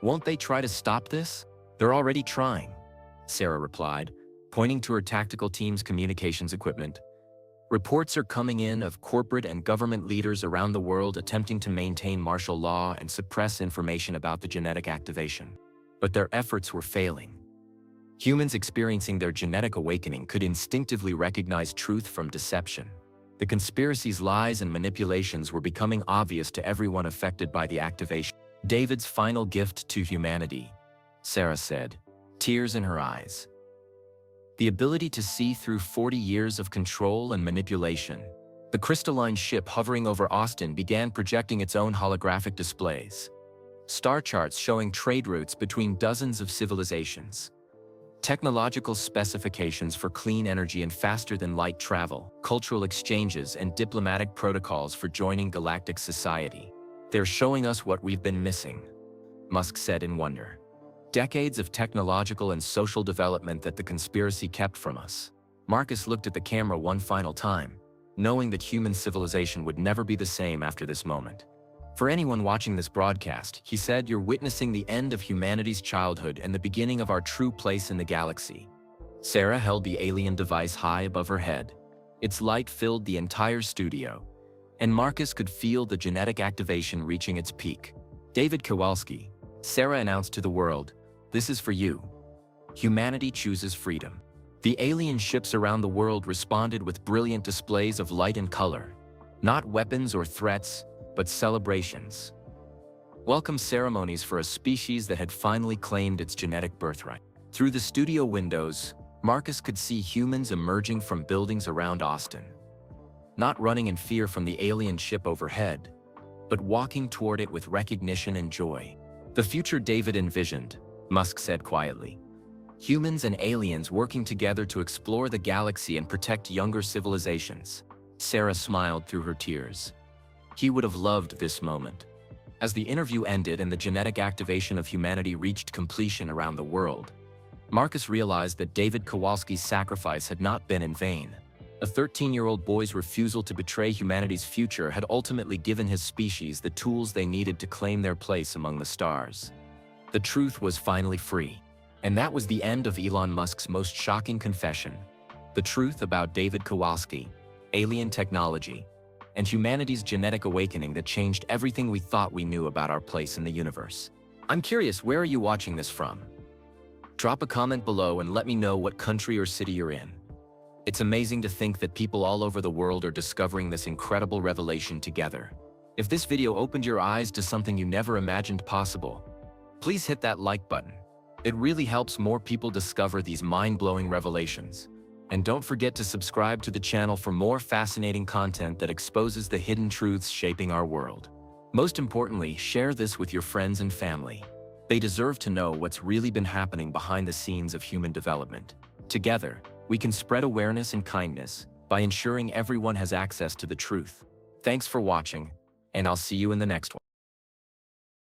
Won't they try to stop this? They're already trying, Sarah replied, pointing to her tactical team's communications equipment. Reports are coming in of corporate and government leaders around the world attempting to maintain martial law and suppress information about the genetic activation. But their efforts were failing. Humans experiencing their genetic awakening could instinctively recognize truth from deception. The conspiracy's lies and manipulations were becoming obvious to everyone affected by the activation. David's final gift to humanity, Sarah said, tears in her eyes. The ability to see through 40 years of control and manipulation. The crystalline ship hovering over Austin began projecting its own holographic displays. Star charts showing trade routes between dozens of civilizations. Technological specifications for clean energy and faster-than-light travel, cultural exchanges, and diplomatic protocols for joining galactic society. They're showing us what we've been missing, Musk said in wonder. Decades of technological and social development that the conspiracy kept from us. Marcus looked at the camera one final time, knowing that human civilization would never be the same after this moment. For anyone watching this broadcast, he said, you're witnessing the end of humanity's childhood and the beginning of our true place in the galaxy. Sarah held the alien device high above her head. Its light filled the entire studio, and Marcus could feel the genetic activation reaching its peak. David Kowalski, Sarah announced to the world, this is for you. Humanity chooses freedom. The alien ships around the world responded with brilliant displays of light and color. Not weapons or threats, but celebrations. Welcome ceremonies for a species that had finally claimed its genetic birthright. Through the studio windows, Marcus could see humans emerging from buildings around Austin. Not running in fear from the alien ship overhead, but walking toward it with recognition and joy. The future David envisioned, Musk said quietly. Humans and aliens working together to explore the galaxy and protect younger civilizations. Sarah smiled through her tears. He would have loved this moment. As the interview ended and the genetic activation of humanity reached completion around the world, Marcus realized that David Kowalski's sacrifice had not been in vain. A 13-year-old boy's refusal to betray humanity's future had ultimately given his species the tools they needed to claim their place among the stars. The truth was finally free. And that was the end of Elon Musk's most shocking confession. The truth about David Kowalski, alien technology, and humanity's genetic awakening that changed everything we thought we knew about our place in the universe. I'm curious, where are you watching this from? Drop a comment below and let me know what country or city you're in. It's amazing to think that people all over the world are discovering this incredible revelation together. If this video opened your eyes to something you never imagined possible, please hit that like button. It really helps more people discover these mind-blowing revelations. And don't forget to subscribe to the channel for more fascinating content that exposes the hidden truths shaping our world. Most importantly, share this with your friends and family. They deserve to know what's really been happening behind the scenes of human development. Together, we can spread awareness and kindness by ensuring everyone has access to the truth. Thanks for watching, and I'll see you in the next one.